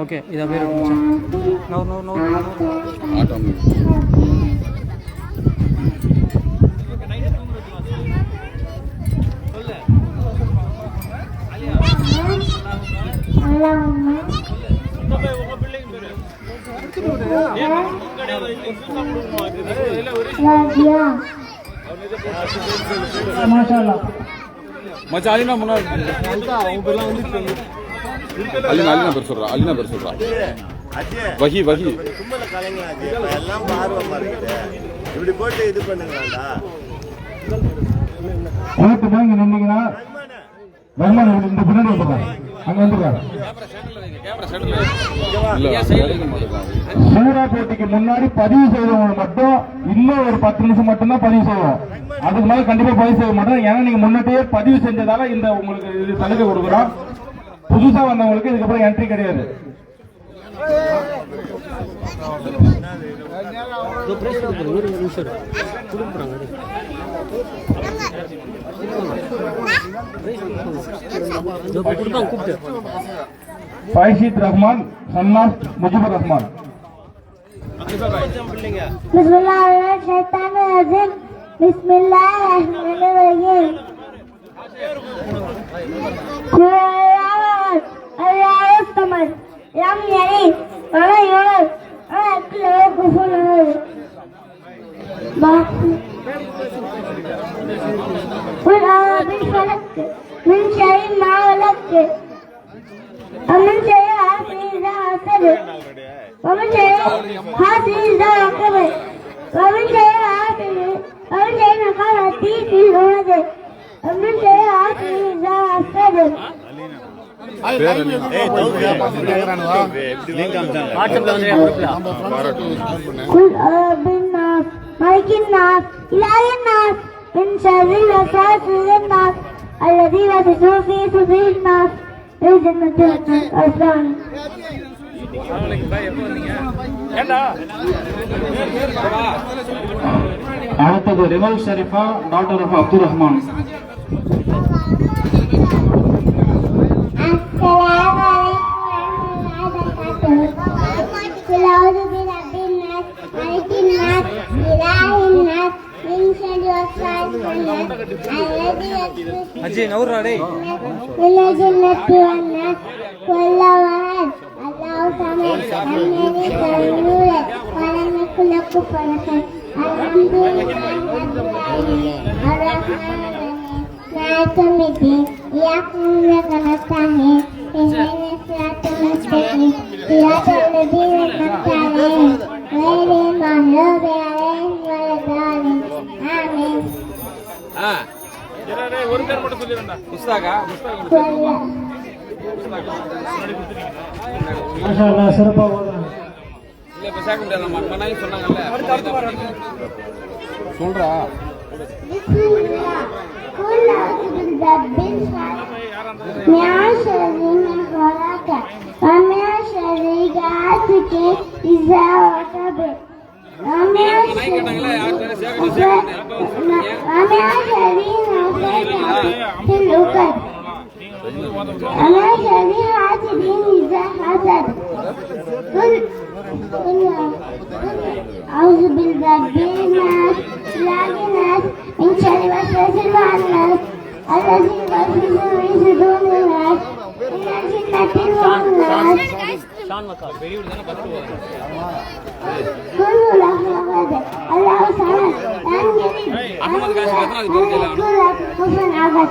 Okay இதை பேர் no மச்சான் அலினா முன்னாடி அலினா பேர் சொல்றா வகி சும்மா கலைங்களா எல்லாம் ஆர்வமா இருக்குது இப்படி போட்டு இது பண்ணுங்களாண்டா இங்க நின்னீங்கன்னா வருமானம் இந்த பின்னாடி வந்துடுறாங்க அங்க வந்துடுறாங்க சூறா போட்டிக்கு முன்னாடி பதிவு செய்தவங்க மட்டும் இன்னும் ஒரு 10 நிமிஷம் மட்டும்தான் பதிவு செய்வோம். அதுக்கு மேல கண்டிப்பா பதிவு செய்ய மாட்டோம். ஏன்னா நீங்க முன்னாடியே பதிவு செஞ்சதால இந்த உங்களுக்கு இது சலுகை கொடுக்குறோம். புதுசா வந்தவங்களுக்கு இதுக்கப்புறம் என்ட்ரி கிடையாது. ஃபைஷித் ரஹ்மான் சன்னாஸ் முஜிபுர் ரஹ்மான் பிஸ்மில்லாஹிர்ரஹ்மானிர்ரஹீம் அல்லாஹ் ஸமத் லம் யலித் வலம் யூலத் வலம் யகுல் லஹு குஃபுவன் அஹத் قل أعوذ بالفلق من شر ما خلق ومن شر حاسد إذا حسد ومن شر حاسد إذا وقب ومن شر نفاثات في العقد ومن شر حاسد إذا حسد قل أعوذ بالناس ملك الناس إله الناس من شر الوسواس الخناس الذي يوسوس في صدور الناس من جنة الأرحام. அடுத்தது ரிமல் ஷரீஃபா டாக்டர் ஆஃப் அப்துல் ரஹ்மான். அஜி நவுரா டேய் ஒரு பேர் மட்டும் சொல்லிடுறேன்டா. முஸ்தாகா மாஷாஅல்லாஹ் சிறப்பா ஓதுறாங்க. இல்ல இப்ப சேக்க முடியாத மனாய் சொன்னாங்கல்ல. சொல்றா أعوذ بالله من الناس من شر الوسواس الخناس الذي يوسوس في صدور الناس من الجنة والناس. قل له الله صمد لم يلد ولم يولد ولم يكن له كفوا أحد.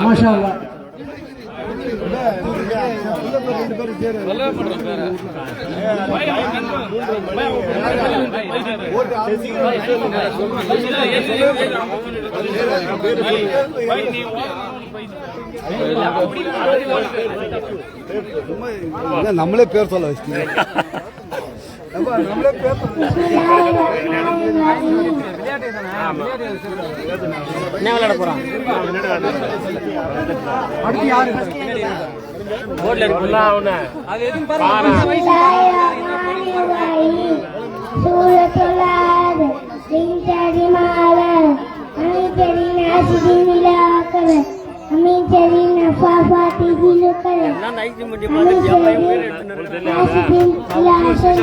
மாஷாஅல்லாஹ் நம்மளே பேர் சொல்ல வச்சுக்கீங்க. நம்மளே பேர் என்ன விளையாட போறான்? அடுத்து யாரு? போர்ட்ல இருக்குல்ல அவன. அது எதுவும் பாருங்க. சூரத்துல் من شر ما خلق ومن شر حاسد إذا حسد ومن شر النفاثات في العقد ومن شر حاسد إذا حسد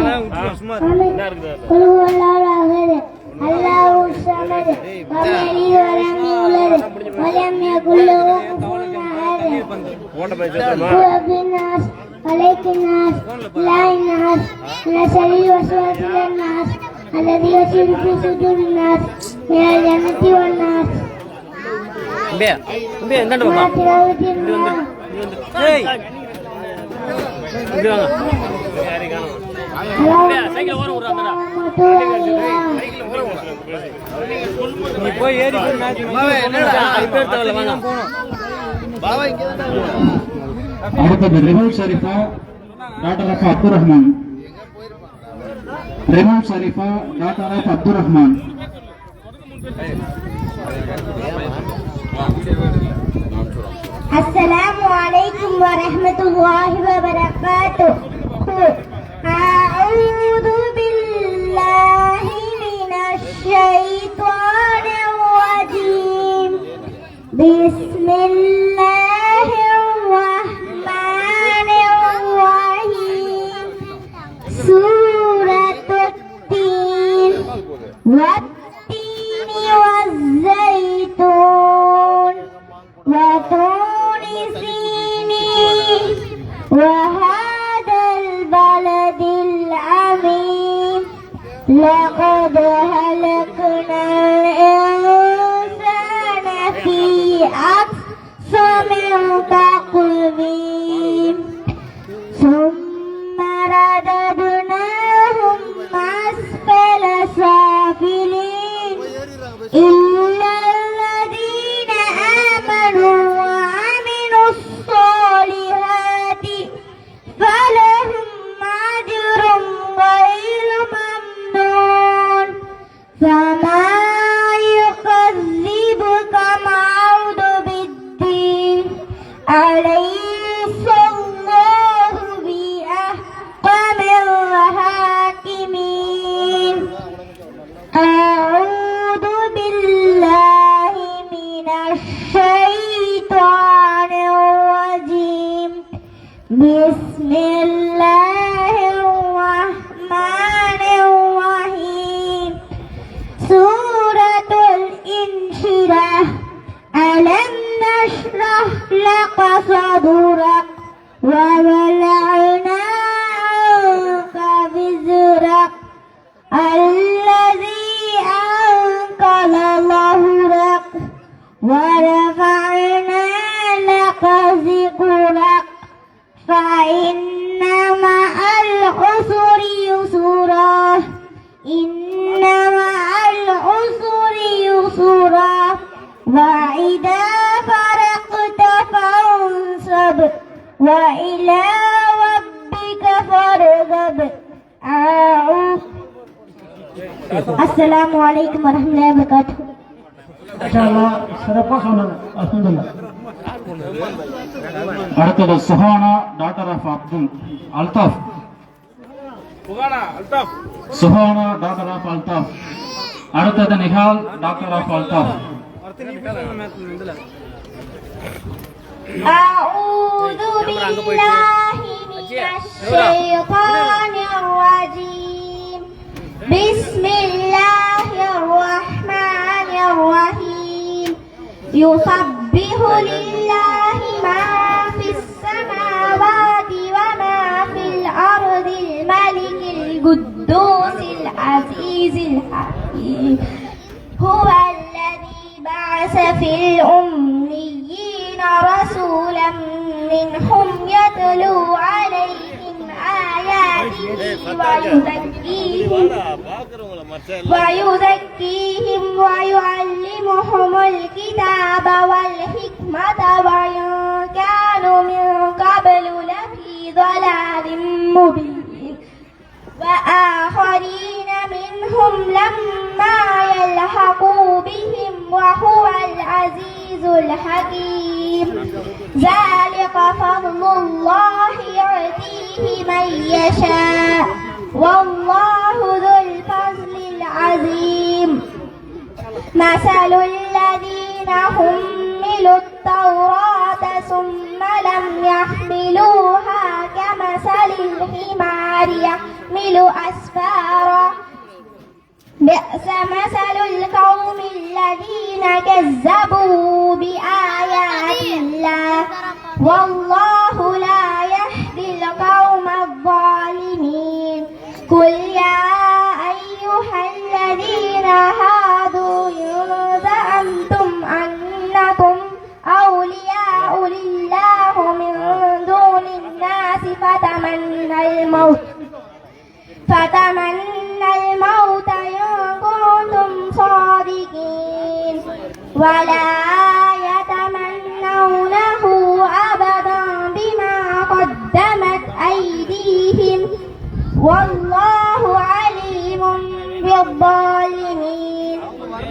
قل هو الله أحد الله الصمد لم يلد ولم يولد ولم يكن له كفوا أحد هو رب الناس ملك الناس إله الناس من شر الوسواس الناس الذي يصير في صدور الناس من الجنة والناس ما تلاوة الله அடுத்தது Rimal Sharifa doctor F Abdul Rahman. Rimal Sharifa doctor F Abdul Rahman. السلام عليكم ورحمة الله وبركاته. أعوذ بالله من الشيطان الرجيم. بسم الله الرحمن الرحيم. سورة التين والتين والزيتون وطور سينين وهذا البلد العظيم لقد هلكنا الإنسان في أقصى تقويم ثم رددناهم أسفل سافلين إلا الذين آمنوا وعملوا الصالحات فلهم أجر غير ممنون. فما يكذبك بعد بالدين أليس الله بأحكم الحاكمين. أعوذ بالله من الشيطان الرجيم. بسم الله الرحمن الرحيم. سورة الانشراح. ألم نشرح لك صدرك ووضعنا عنك وزرك الذي أنقض ظهرك ورفعنا لك ذكرك فإن مع العسر يسرا إن مع العسر يسرا وإذا فرقت فانصب وإلى ربك فارغب. السلام عليكم ورحمة الله وبركاته. அடுத்தது Suhana daughter of Abdul Altaf. Suhana daughter of Altaf. அடுத்தது நிஹால் டாக்டர் ஆஃப் அல்தாஃப். أعوذ بالله من الشيطان الرجيم. بسم الله الرحمن الرحيم. يسبح لله ما في السماوات وما في الأرض الملك القدوس العزيز الحكيم. هو الذي بعث في الأميين رسولا منهم يتلو عليهم آياته ويزكيهم ويعلمهم الكتاب والحكمة وإن كانوا من قبل لفي ضلال مبين. وآخرين منهم لما يلحقوا بهم وهو العزيز الحكيم. ذلك فضل الله يؤتيه من يشاء والله ذو الفضل العظيم. مثل الذين حملوا التوراة ثم لم يحملوها كمثل الحمار يحمل أسفارا بئس مثل القوم الذين كذبوا بآيات الله والله لا يهدي القوم الظالمين قل يا أيها الذين هادوا إن زعمتم أنكم أولياء لله من دون الناس فتمنى الموت إن كنتم صادقين ولا يتمنونه أبدا بما قدمت أيديهم والله عليم بالظالمين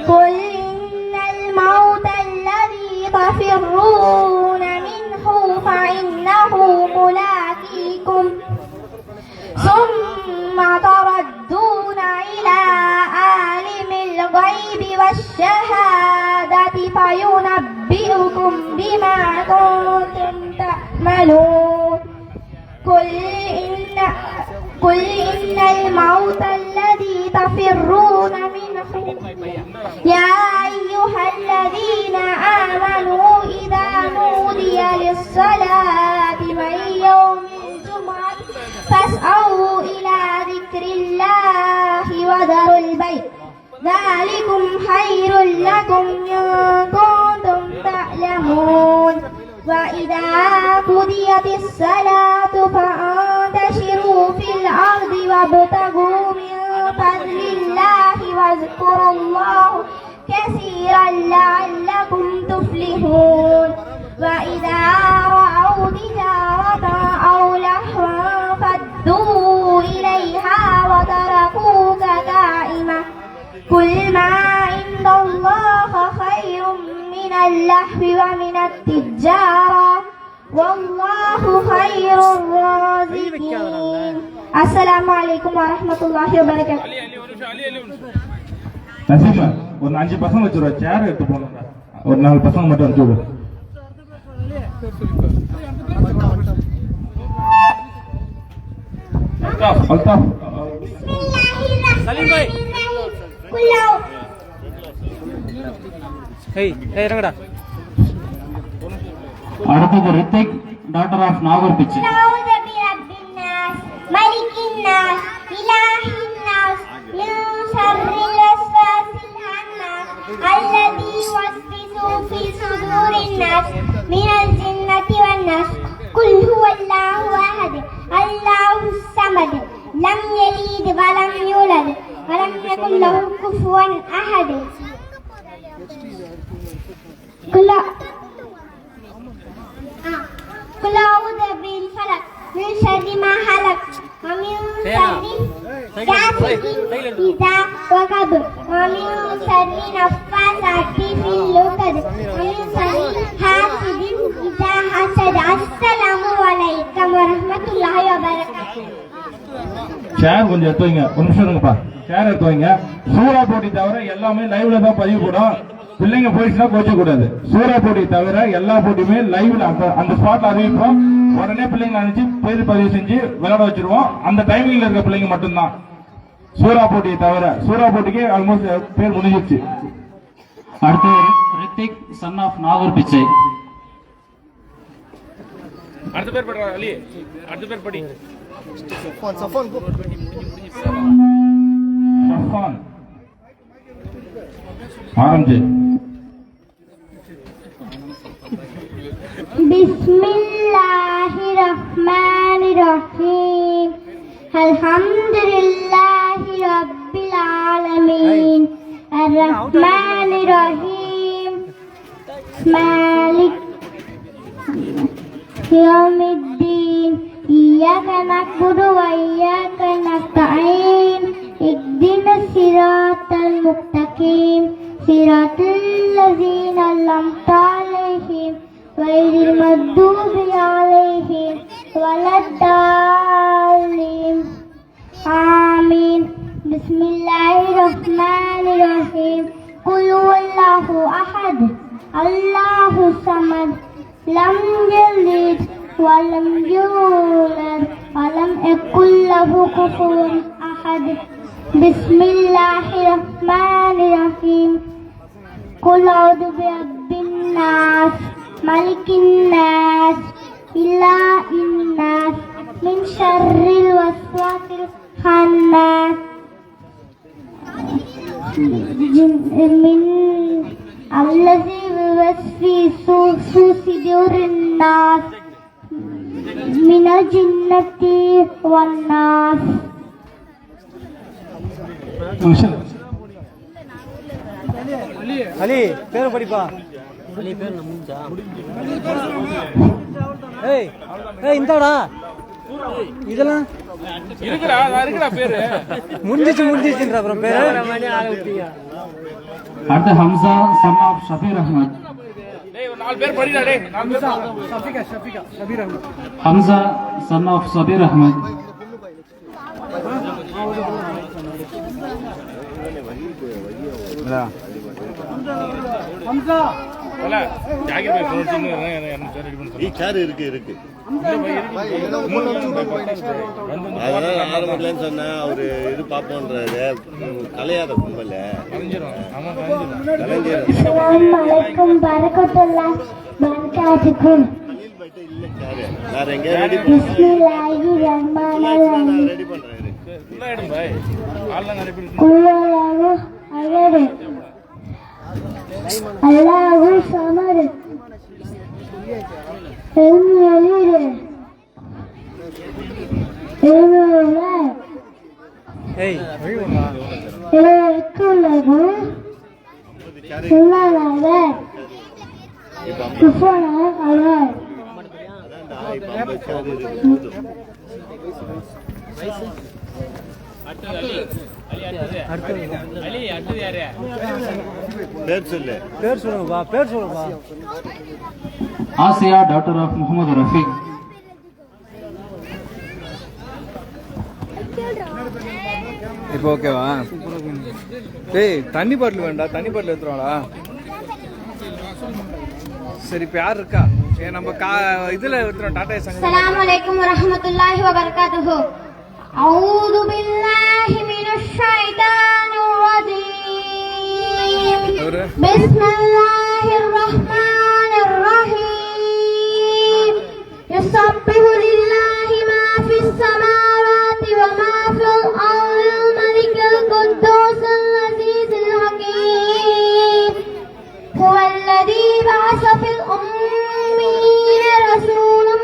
قل إن الموت الذي تفرون منه فإنه ملاقيكم ثم تردون إلى عالم الغيب والشهادة فينبئكم بما كنتم تعملون قل إن الموت الذي تفرون منه يا أيها الذين آمنوا إذا نودي للصلاة من يوم الجمعة فاسعوا إلى ذكر الله وذروا البيع ذلكم خير لكم إن كنتم تعلمون وإذا قضيت الصلاة فانتشروا في الأرض وابتغوا من فضل الله واذكروا الله كثيرا لعلكم تفلحون وإذا رأوا تجارة أو لهوا فادوا إليها وتركوك قائما قل ما عند الله خير من اللهو ومن التجارة والله خير الرازقين السلام عليكم ورحمة الله وبركاته நசீமா ஒரு 5 பசங்க வச்சுருவா சேர் எடுத்து போகணும்டா ஒரு 4 பசங்க மட்டும் அனுப்பிச்சு விடு அல்தாஃப் சலீம் பாய் இறங்கடா அடுத்தது ரித்திக் டாக்டர் ஆஃப் நாகூர் பிச்சு ملك الناس إله الناس من شر الوسواس الخناس الذي يوسوس في صدور الناس من الجنة والناس قل هو الله أحد الله الصمد لم يلد ولم يولد ولم يكن له كفوا أحد قل أعوذ بالفلق من شر ما خلق ومن شر غاسق إذا وقب ومن شر النفاثات في العقد ومن شر حاسد إذا حسد السلام عليكم ورحمة الله وبركاته சேர் கொஞ்சம் எடுத்து வைங்க ஒரு நிமிஷம் இருங்கப்பா சேர் எடுத்து வைங்க சூறா போட்டி தவிர எல்லாமே லைவ்ல தான் பதிவு போடும் பிள்ளைங்க போயிடுச்சுன்னா கோச்ச கூடாது சூறா போட்டி தவிர எல்லா போட்டியுமே லைவ்ல அந்த ஸ்பாட்ல அறிவிப்போம் உடனே பிள்ளைங்க அனுப்பிச்சு பேர் பதிவு செஞ்சு விளையாட வச்சிருவோம் அந்த டைமிங்ல இருக்க பிள்ளைங்க மட்டும்தான் சூறா போட்டியை தவிர சூறா போட்டிக்கு ஆல்மோஸ்ட் பேர் முடிஞ்சிருச்சு அடுத்து ரித்திக் சன் ஆஃப் நாகூர் பிச்சை அடுத்த பேர் படுறா அலி அடுத்த பேர் படி சஃபான் ஆரம்பிச்சு بسم الله الرحمن الرحيم الحمد لله رب العالمين الرحمن الرحيم مالك يوم الدين إياك نعبد وإياك نستعين اهدنا الصراط المستقيم صراط الذين أنعمت عليهم غير المغضوب عليهم ولا الضالين آمين بسم الله الرحمن الرحيم قل هو الله أحد الله الصمد لم يلد ولم يولد ولم يكن له كفوا أحد بسم الله الرحمن الرحيم قل أعوذ برب الناس ملك الناس إله الناس من شر الوسواس الخناس من الذي يوسوس في صدور الناس من الجنة والناس. அலி பேரை படிப்பா. அலி பேர் முடிஞ்சா? ஏய் ஏய் இந்தாடா இதெல்லாம் இருக்குடா பேரு முடிஞ்சிச்சுன்ற அப்புறம் பேரு அடுத்து ஹம்சா சன் ஆஃப் ஷபீர் அஹ்மத். டேய் ஒரு 4 பேர் படிடா டேய். ஷஃபிகா ஷபீர் அஹ்மத். Hamza son of Shabbir Ahmed. ஹம்சா போல ஜாகிர் பாய் ஃபோன் பண்ணி என்ன ரெடி பண்ணு. ಈ ಚಾರ್ இருக்கு அதனால ஆரம்பத்துலன்னு சொன்னேன் அவரு இது பாப்போன்றாரு கலையாத கும்பல السلام عليكم ورحمة الله وبركاته. வேற எங்க ரெடி بسم الله الرحمن الرحيم ரெடி பண்றாரு இடம் பாய் ஆள்லாம் நிறைய பேர் قل الله أحد الله الصمد لم يلد ولم يولد ஏய் வழிவா ولم يكن له كفوا أحد. பேர் சொல்லு பேர் சொல்லுங்கப்பா பேர் சொல்லுங்கப்பா. Asia daughter of Mohammed Rafiq. இப்போ ஓகேவா? டேய் தண்ணி பாட்டில் வேண்டாம், தண்ணி பாட்டில் எடுத்துருவாடா. சரி இப்போ யார் இருக்கா? நம்ம இதில் எடுத்துருவோம் டாடா சங்க. السلام عليكم ورحمة الله وبركاته. أعوذ بالله من الشيطان الرجيم. بسم الله الرحمن الرحيم. يسبح لله ما في السماوات وما في الأرض الملك القدوس العزيز الحكيم. هو الذي بعث في الأميين رسولا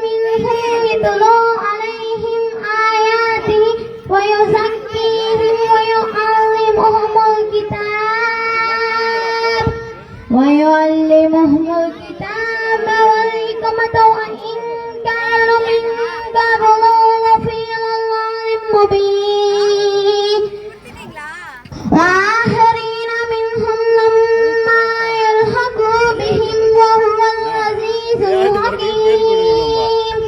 منهم يتلو عليهم آياته ويزكيهم ويعلمهم الكتاب والحكمة وإن كانوا من قبل لفي ضلال مبين. وآخرين منهم لما يلحقوا بهم وهو العزيز الحكيم.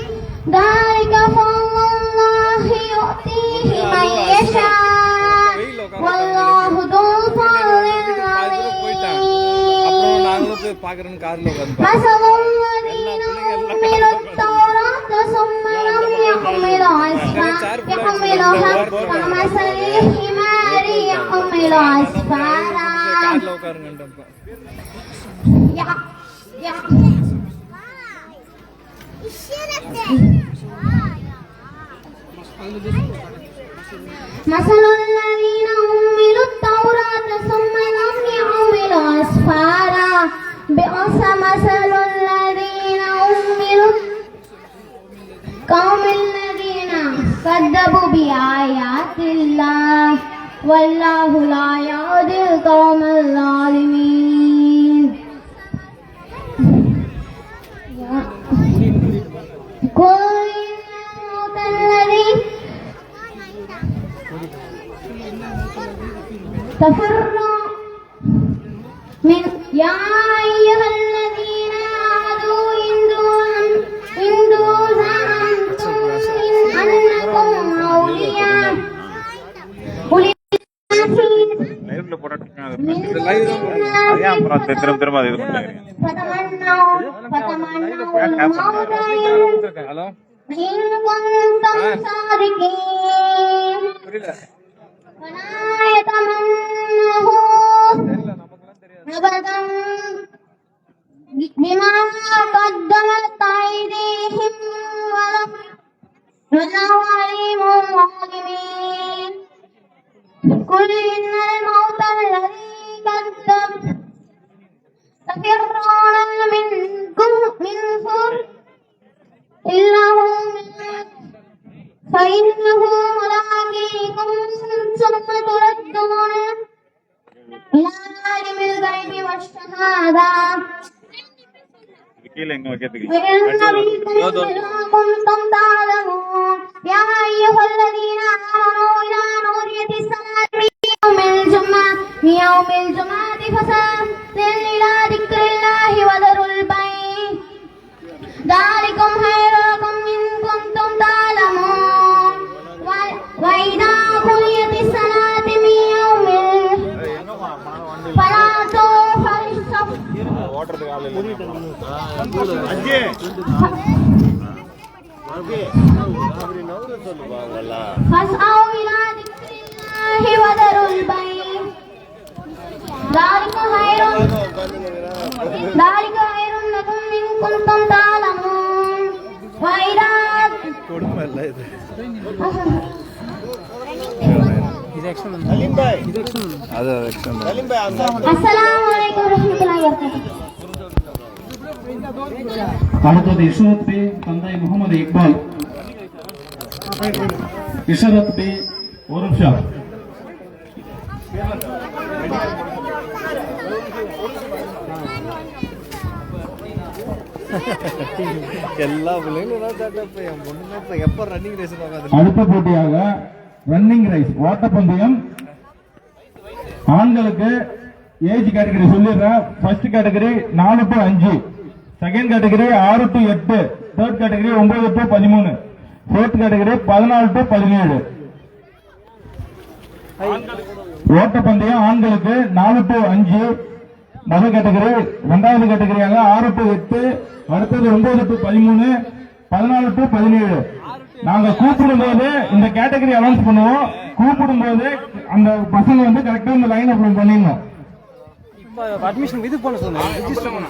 ذلك فضل الله يؤتيه من يشاء والله ذو الفضل العظيم. مثل الذين حملوا التوراة ثم لم يحملوها كمثل الحمار يحمل أسفارا. مثل الذين حملوا التوراة ثم لم يحملوا أسفارا بئس مثل الذين حملوا قوم الذين كذبوا بآيات الله والله لا يهدي القوم الظالمين. قل الموت الذي تفروا من يا أيها الذين آمنوا إن زعمتم أنكم أولياء லைவ்ல போட்டுட்டு ஏன் அப்புறம் திரும்ப அது இது பண்ணுங்க. ஹலோ புரியல بما قدمت أيديهم والله عليم بالظالمين قل إن الموت الذي كذبت تفرون منه إلا هو فإنه ملاقيكم ثم تردون إلى عالم الغيب والشهادة கீழே எங்க வைக்கிறதுக்கு كنتم تعلمون يا أيها الذين آمنوا إذا نودي للصلاة من يوم الجمعة فاسعوا إلى ذكر الله وذروا البيع ذلكم خير لكم إن كنتم تعلمون وإذا قضيت الصلاة من يوم فلا تؤخذوا ஓட்டுறதுக்கு ஆள் இல்லை. அப்படி நவுற சொல்லுவாங்களா? فاسعوا إلى ذكر الله وذروا البيع ذلك خير لكم إن كنتم تعلمون وإذا அலிம்பாய் அது எக்ஸ்டன் அலிம்பாய் السلام عليكم ورحمة الله وبركاته. அடுத்தது இஷரத் பே தந்தை முகமது இக்பால். இஷரத் பே ஒரு நிமிஷம். எல்லா பிள்ளைங்களும் என் பொண்ணு எப்ப ரன்னிங் ரேஸ் பார்க்காது. அடுத்த போட்டியாக ரன்னிங் ரைஸ் ஓட்டப்பந்தயம். ஆண்களுக்கு ஏஜ் கேட்டகரி சொல்லிடுறேன். First category 4 to 5, second category 6 to 8, third category 9 to 13, fourth category 14 to 17. ஓட்டப்பந்தயம் ஆண்களுக்கு 4 to 5 முதல் கேட்டகரி, இரண்டாவது கேட்டகரியாக 6 to 8, அடுத்தது 9 to 13, 14 to 17. நாங்க கூப்பிடும் போது இந்த கேட்டகரி அனௌன்ஸ் பண்ணுவோம். கூப்பிடும் போது அந்த பசங்க வந்து கரெக்டா இந்த லைன் அப்ளை பண்ணிடணும். அட்மிஷன் இது பண்ண சொன்னேன், ரெஜிஸ்டர் பண்ண.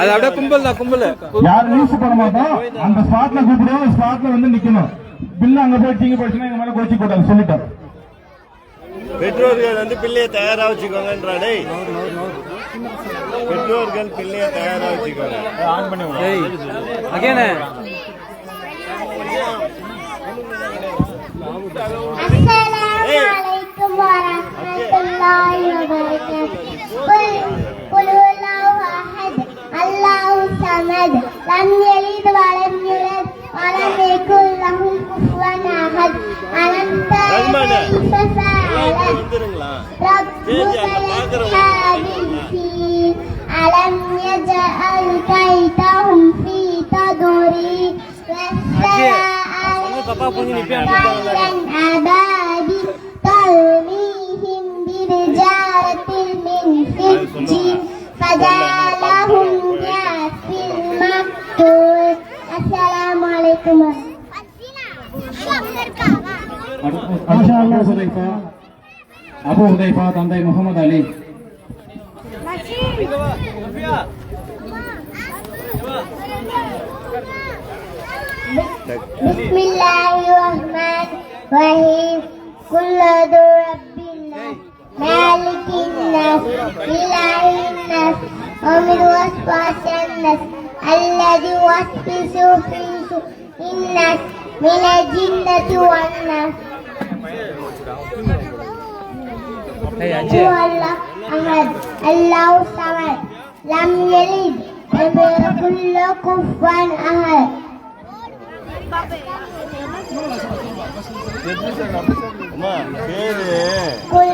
அது அப்படியே கும்பல் தான், கும்பல். யாரும் யூஸ் பண்ண மாட்டோம். அந்த ஸ்பாட்ல கூப்பிடுவோம், ஸ்பாட்ல வந்து நிக்கணும். பில்லு அங்க போய் சீங்க போயிடுச்சுன்னா எங்க மேல கோச்சிக்க கூடாது சொல்லிட்டோம். பெற்றோர்கள் வந்து பிள்ளைய தயாரா வச்சுக்கோங்கன்றாடே. பெற்றோர்கள் பிள்ளைய தயாரா வச்சுக்கோங்க. ஆன் பண்ணி விடு. ஏய் again Assalamualaikum warahmatullahi wabarakatuh. Qul huwallahu ahad, Allahu samad, lam yalid wa lam yulad wa lam yakul lahu kufuwan ahad. Alam tara kayfa fa'ala rabbuka bil alam yaj'al kaydahum fi tadrib பாப்பா Punji நிப்பேன். abadi tarmihim birjaratin min sijjin fajalahum kafil maktul. Assalamualaikum. Abu Hudhaifa தந்தை முகமது அலி. Bismillahirrahmanirrahim. Qul a'udzu birabbil malikin nas, ilahin nas, min waswasin nas, alladzi yuwaswisu fi sudurin nas, minal jinnati wan nas. Allahu ahad, Allahu samad, lam yalid wa lam yakul lahu kufuwan ahad. அம்மா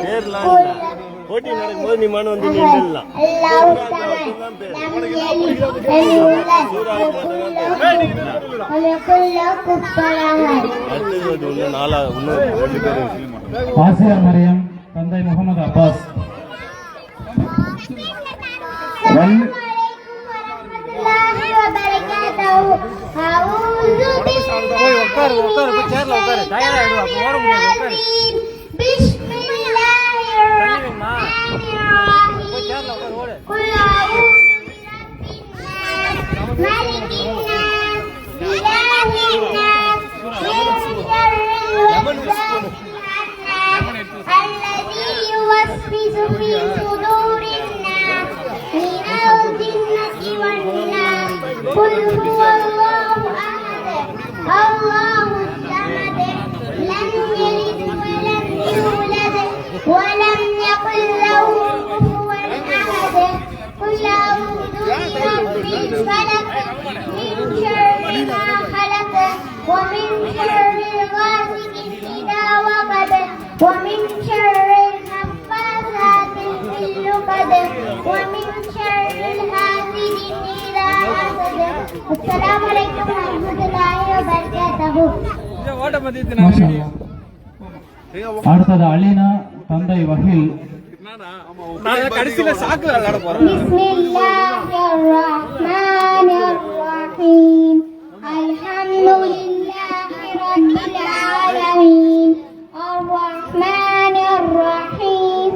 பேர்லாம் போட்டி நடக்கும்போது நீ மனு வந்து நின்றுடலாம். Asia Mariam தந்தை Mohammed Abbas. الذي يوسوس في صدور الناس من الجنة والناس قل هو الله أحد الله الصمد لم يلد ولم يولد ولم يكن له كفوا أحد قل أعوذ برب الفلق من شر ما خلق ومن شر غاسق إذا وقب ومن شر النفاثات في العقد ومن شر حاسد إذا حسد. السلام عليكم ورحمة الله وبركاته. அடுத்தது அலினா தந்தை Vakil. Bismillahirrahmanirrahim. Alhamdulillahi rabbil alamin. Ar-Rahmanir-Rahim.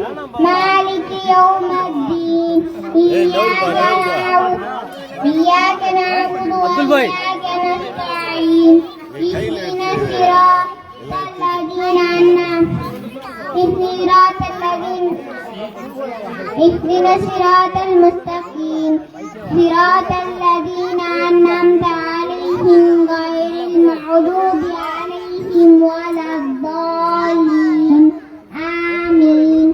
Maliki yawmiddin. Iyyaka na'budu wa iyyaka nasta'in. Ihdinas siratal ladzina اهدنا الصراط المستقيم صراط الذين أنعمت عليهم غير المغضوب عليهم ولا الضالين آمين.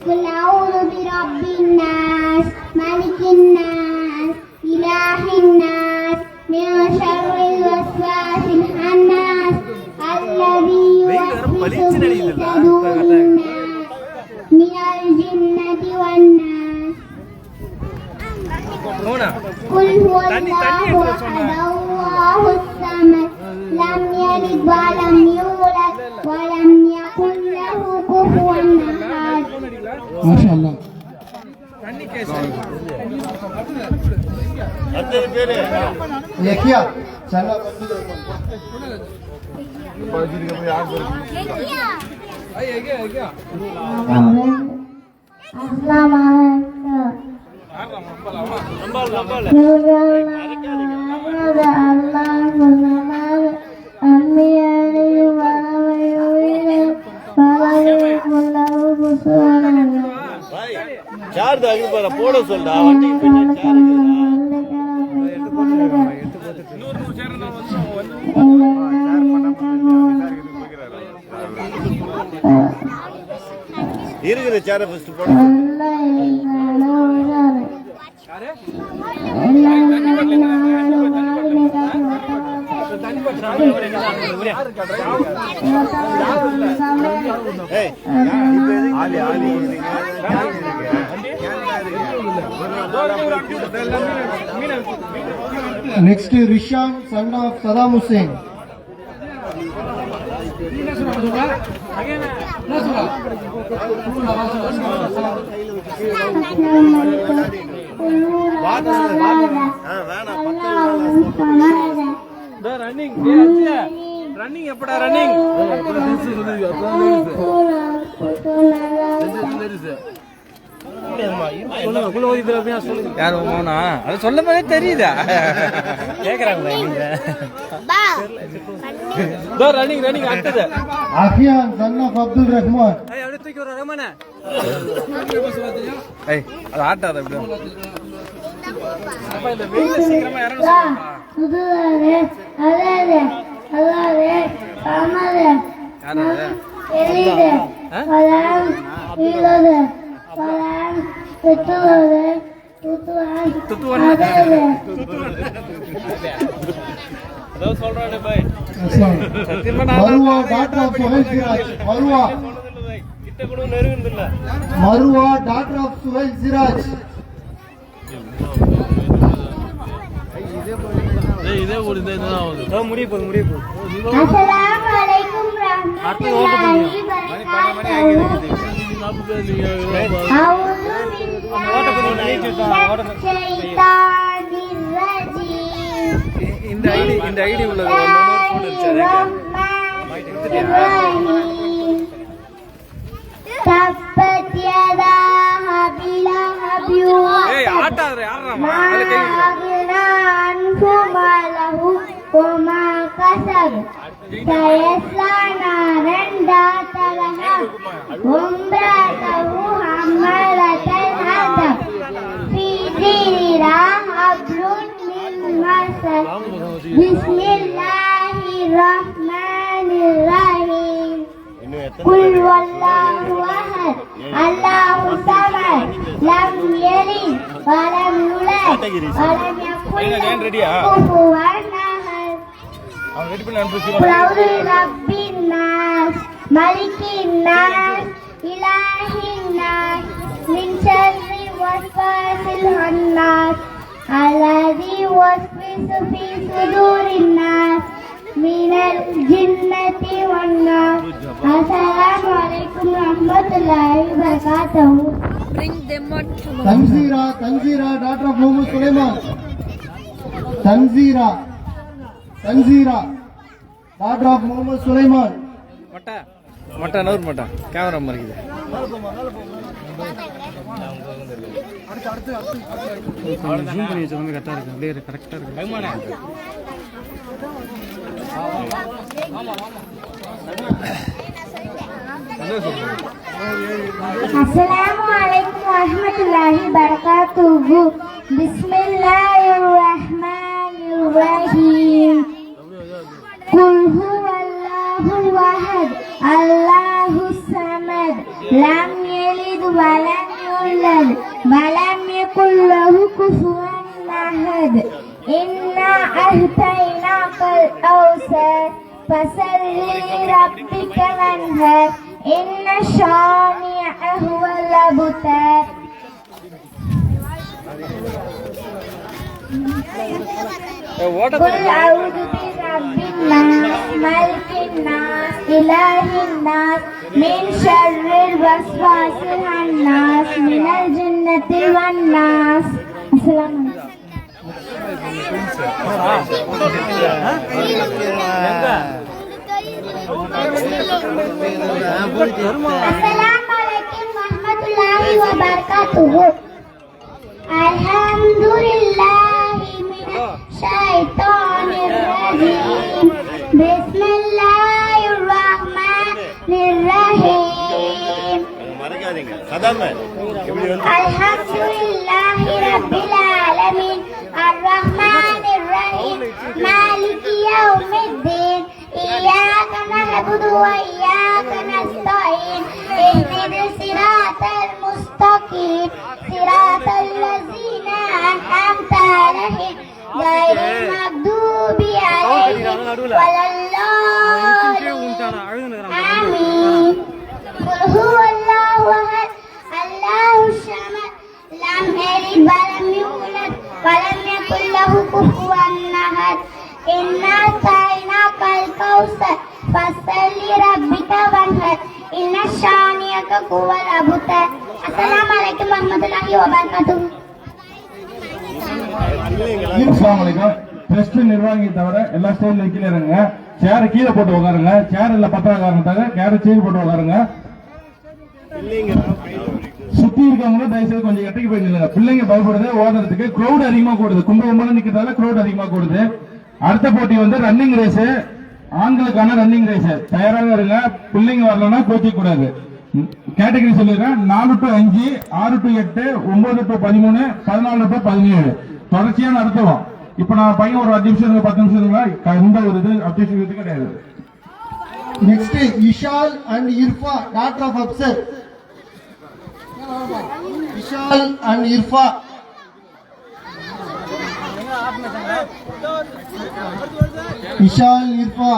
قل أعوذ برب الناس ملك الناس إله الناس من شر الوسواس الخناس الذي يوسوس في صدور الناس من الجنة والناس. قل هو الله أحد الله الصمد لم يلد ولم يولد ولم يكن له كفوا أحد. ما شاء الله. Charge ஆகி போட சொல்றா வண்டிக்கு பின்னாடி இருக்கிற சேரை ஃபர்ஸ்ட் போட Next is Rishan, son of Saddam Hussein. Running எப்படா ரன்னிங் யார் போனா அது சொல்லும் போதே தெரியுதா கேக்குறாங்க ரன்னிங் ரன்னிங் அடுத்தது Afian, son of Abdul Rahman. அப்படியே தூக்கி வர ரமணா அது ஆட்டாத எப்படி அப்ப இந்த வெயில சீக்கிரமா இறங்கணும் Marwa, daughter of Suhail Siraj. Marwa, daughter of Suhail Siraj. Assalamualaikum warahmatullahi wabarakatuh. இந்த ஐடி உள்ளது تبت يدا أبي لهب ما أغنى عنه ماله وما كسب سيصلى نارا ذات لهب وامرأته حمالة الحطب في جيدها حبل من مسد بسم الله الرحمن الرحيم قل والله أحد الله الصمد لم يلد ولم يولد ولم يكن له كفوا أحد قل أعوذ برب الناس ملك الناس إله الناس من شر الوسواس الخناس الذي يوسوس في صدور الناس من الجنة والناس. السلام عليكم ورحمة الله وبركاته. Tanzira, daughter of Muhammad Sulaiman. Tanzira, daughter of Muhammad Sulaiman. மட்டா நூறு மட்டா கேமரா மறைக்குது. ஜூம் பண்ணி வச்சா கரெக்டாக இருக்கு, அப்படியே கரெக்டாக இருக்கு. Assalamu alaikum warahmatullahi wabarakatuh. Bismillahirrahmanirrahim. Qul huwallahul ahad, Allahus samad, lam yalid wa lam yulad wa lam yakul lahu kufuwan ahad. Inna ahtainakal awsat fasalli rabbika wanhar. Inna shani'ahu wal abtar. Qul a'udhu bi rabbin nas, malikin nas, ilahin nas, min sharril waswasil khannas, minal jinnati wan nas. Assalamualaikum warahmatullahi wabarakatuh. Alhamdulillahi minasyaitonir rajim. Bismillahirrahmanirrahim. Alhamdulillahi rabbil alamin. Ar-Rahmanir-Rahim. Maliki yaumiddin. Iyyaka na'budu wa iyyaka nasta'in. Ihdinas siratal mustaqim. Siratal ladzina an'amta 'alaihim ghairil maghdubi 'alaihim waladdallin. Amin. Qul huwallahu ahad, Allahus samad, lam yalid wa lam yulad wa lam yakul lahu kufuwan ahad. Inna a'tainakal kautsar fasalli rabbika wanhar. Inna shani'aka huwal abtar. Assalamualaikum warahmatullahi wabarakatuh. அஸ்ஸலாமு அலைக்கும். Trust நிர்வாகி தவிர எல்லா ஸ்டைல்ல கீழே இருங்க. சேர் கீழே போட்டு உட்காருங்க. சேர் இல்ல பத்தாத காரணத்தாக சேர் கீழே போட்டு உட்காருங்க. சுத்தி இருக்கவங்களும் தயவுசெய்து கொஞ்சம் எட்டைக்கு போய் நில்லுங்க. பிள்ளைங்க பயப்படுது ஓடுறதுக்கு. க்ரௌட் அதிகமா கூடுது. கும்பகோணம் நிக்கிறதால க்ரௌட் அதிகமா கூடுது. அடுத்த போட்டி வந்து ரன்னிங் ரேஸ், ஆண்களுக்கான ரன்னிங் ரேஸ். தயாராக இருங்க. பிள்ளைங்க வரலன்னா கோச்சிக்க கூடாது. கேட்டகரி சொல்லிடுறேன். 4 to 5, 6 to 8, 9 to 13, 14 to 17 தொடர்ச்சியா நடத்துவோம். இப்ப நான் பையன் ஒரு 5 நிமிஷம் 10 நிமிஷம் எந்த ஒரு இது அப்டேஷன் கிடையாது. Next, Ishal and Irfa, daughter of Afsar. Ishal and Irfa. Ishal, Irfa.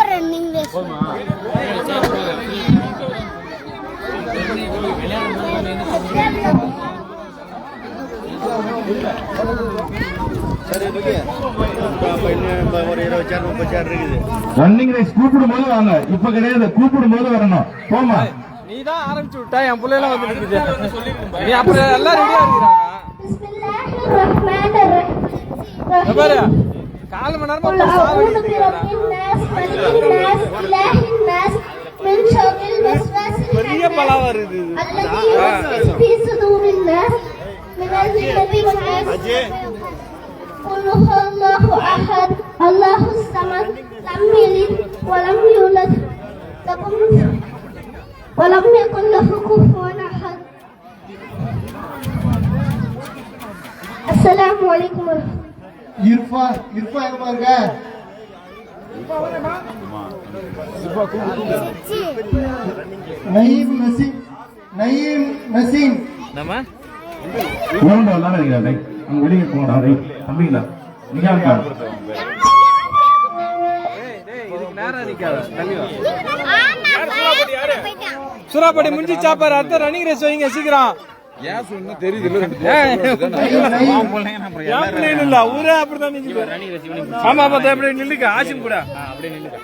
Running race. சரி ஒரு 20 சேர் 30 சேர் இருக்குது. ரன்னிங் ரேஸ் கூப்பிடும் போது வாங்க, இப்ப கிடையாது, கூப்பிடும் போது வரணும். போமா, நீ தான் ஆரம்பிச்சு விட்டா, என் பிள்ளை எல்லாம் வந்து இருக்குது. நீ அப்புறம் எல்லாம் ரெடியா இருக்கிறாங்க. பாரு, 4 மணி நேரமா பெரிய பலாவா இருக்குது. قل هو الله أحد الله الصمد لم يلد ولم يولد ولم يكن له كفوا أحد. السلام عليكم ورحمة الله. இர்ஃபா எங்க பாருங்க. நயீம் நசீம் நம்ம அங்க வெளியே போங்கடா. தம்பிங்களா நீங்க சூறாப்படி முடிஞ்சு சாப்பாரு. அடுத்த ரன்னிங் ரேஸ் வைங்க சீக்கிரம். இல்ல ஊரே அப்படிதான் நிக்குது. ஆமா பார்த்தா எப்படி நில்லுக்க ஆசிம் கூட அப்படியே நில்லுக்க.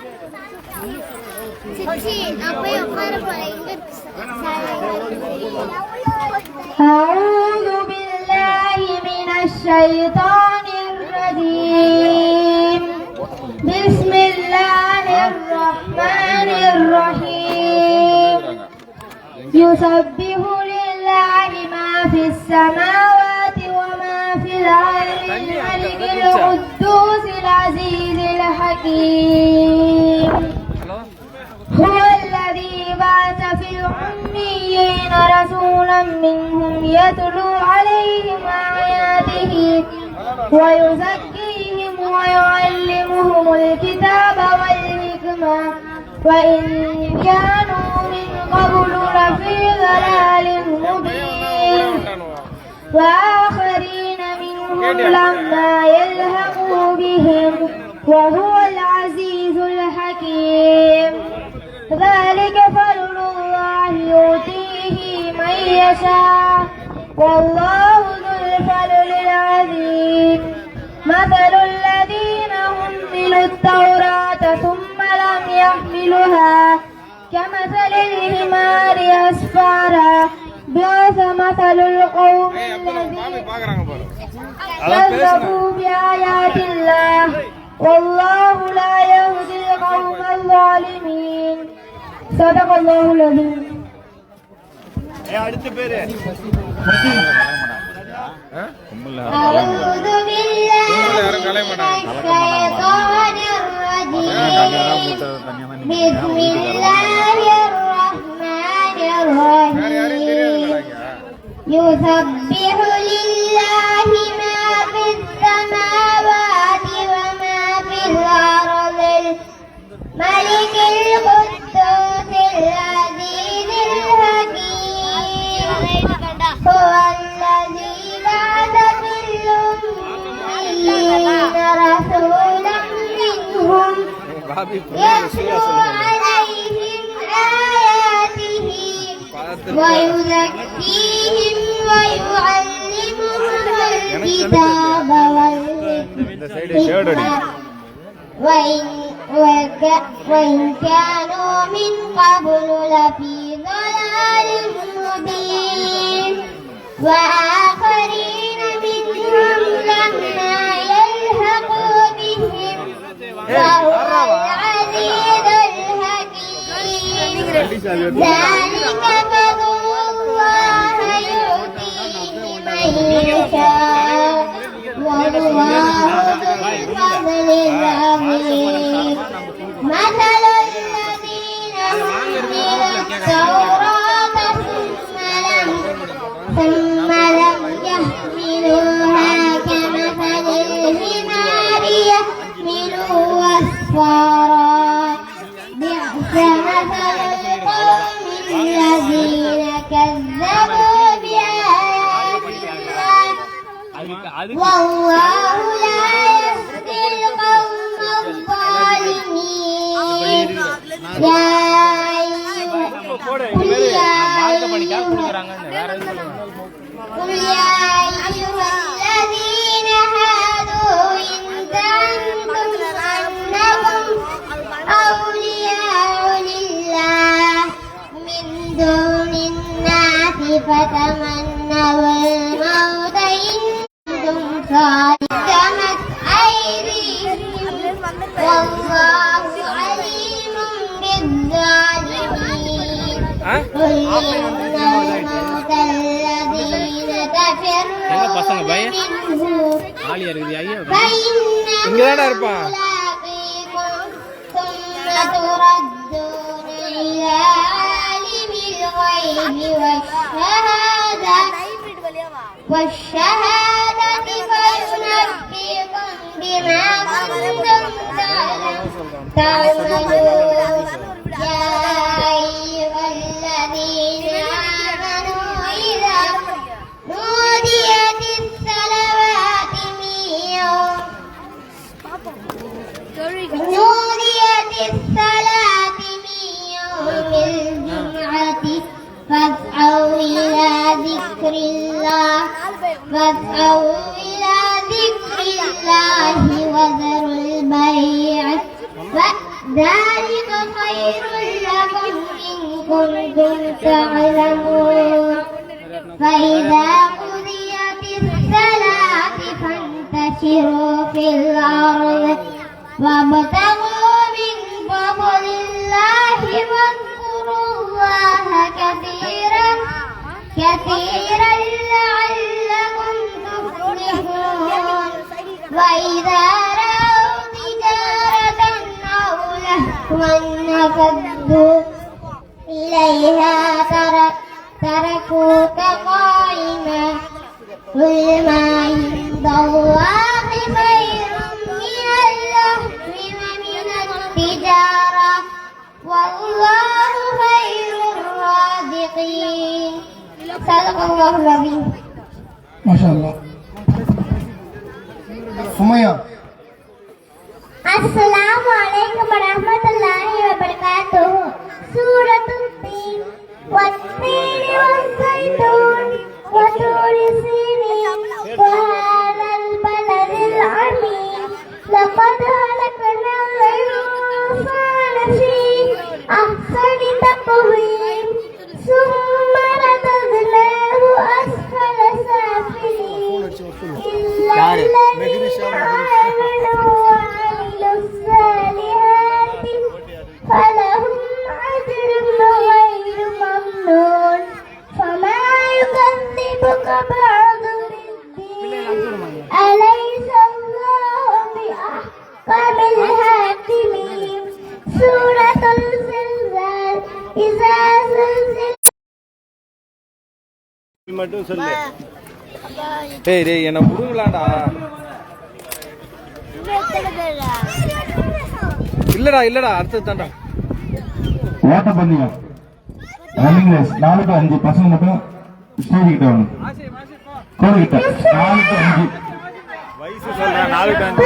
أعوذ بالله من الشيطان الرجيم. بسم الله الرحمن الرحيم. يسبح لله ما في السماوات وما في الأرض الملك القدوس العزيز الحكيم. هو الذي بعث في الأميين رسولا منهم يتلو عليهم آياته ويزكيهم ويعلمهم الكتاب والحكمة وإن كانوا من قبل لفي ضلال مبين. وآخرين منهم لما يلحقوا بهم وهو العزيز الحكيم. ذلك فضل الله يؤتيه من يشاء والله ذو الفضل العظيم. مثل الذين حملوا التوراة ثم لم يحملوها كمثل الحمار أسفارا بئس مثل القوم الذين كذبوا بآيات الله والله لا يهدي القوم الظالمين. صدق الله العظيم. அடுத்த பேரு أعوذ بالله من الشيطان الرجيم. بسم الله الرحمن الرحيم. يسبح لله ما في السماوات وما في الأرض الملك القدوس العزيز الحكيم. هو الذي بعث في الأميين رسولا منهم يتلو عليهم آياته ويزكيهم ويعلمهم الكتاب والحكمة وإن كانوا من قبل لفي ضلال مبين. وآخرين منهم لما يلحقوا بهم وهو العزيز الحكيم. ذلك فضل الله يؤتيه من يشاء والله ذو الفضل العظيم. مثل الذين حملوا التوراة ثم لم يحملوها كمثل الحمار يحمل أسفارا بئس مثل القوم الذين كذبوا بآيات الله والله لا يهدي القوم الظالمين. يا قل يا أيها الذين هادوا إن زعمتم والله عليم بالظالمين قل إن الموت الذين تفرون منه فإنه ملاقيكم ثم تردون إلى عالم الغيب والشهادة فينبئكم بما كنتم تعملون يا أيها الذين آمنوا إذا نوديت الصلوات من يوم الجمعة فاسعوا إلى ذكر الله وذروا البيع ذلك خير لكم إن كنتم تعلمون فإذا قضيت الصلاة فانتشروا في الأرض وابتغوا من فضل الله واذكروا الله كثيرا لعلكم تفلحون وإذا رأوا تجارة أو لهوا انفضوا إليها تركوك قائما قل ما عند الله خير من اللهو ومن التجارة والله خير الرازقين صدق الله العظيم. ما شاء الله. سمية. السلام عليكم ورحمة الله وبركاته. سورة التين والتين والزيتون وطور سينين وهذا البلد العميق لقد خلقنا الإنسان في أحسن تقويم ثم رددناه أسفل سافلين إلا الذين آمنوا وعملوا الصالحات فلهم أجر غير ممنون فما يكذبك بعد بالدين أليس الله بأحكم الحاكمين. سورة الزلزال إذا زلزل மட்டும் சொல்லு. டேய் என்ன புடுங்கலாடா. இல்லடா அடுத்தது தான்டா. ஓட்டப்பந்தயம் ரன்னிங் ரேஸ் 4 to 5 பசங்க மட்டும் ஸ்டேஜ் கிட்ட வரணும். கோடு கிட்ட 4 to 5 வயசு சொல்றேன் 4 to 5.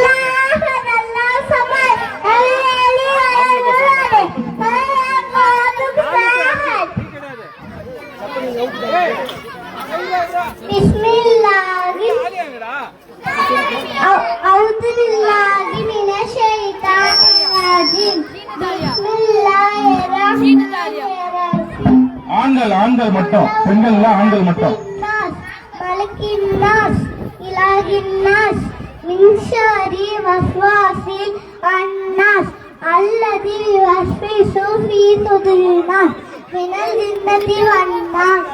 ஆண்கள் மட்டும் பெண்கள் ஆண்கள் மட்டும். الذي يوسوس في صدور الناس من الجنة والناس.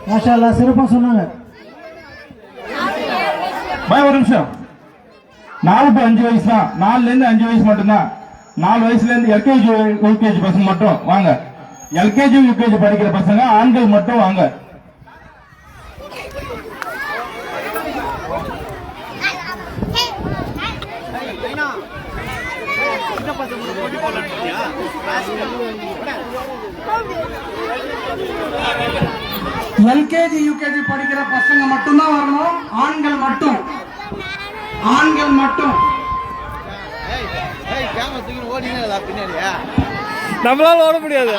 மாஷா சிறப்பா சொன்னாங்க. ஒரு நிமிஷம். 4 to 5 வயசு தான். 4ல இருந்து 5 வயசு மட்டும்தான். 4 வயசுல இருந்து எல்கேஜி யூகேஜி பசங்க மட்டும் வாங்க. எல்கேஜி யூகேஜி படிக்கிற பசங்க ஆண்கள் மட்டும் வாங்க. எல்கேஜி யூகேஜி படிக்கிற பசங்க மட்டும்தான் வரணும். ஆண்கள் மட்டும். நம்மளால ஓட முடியாது.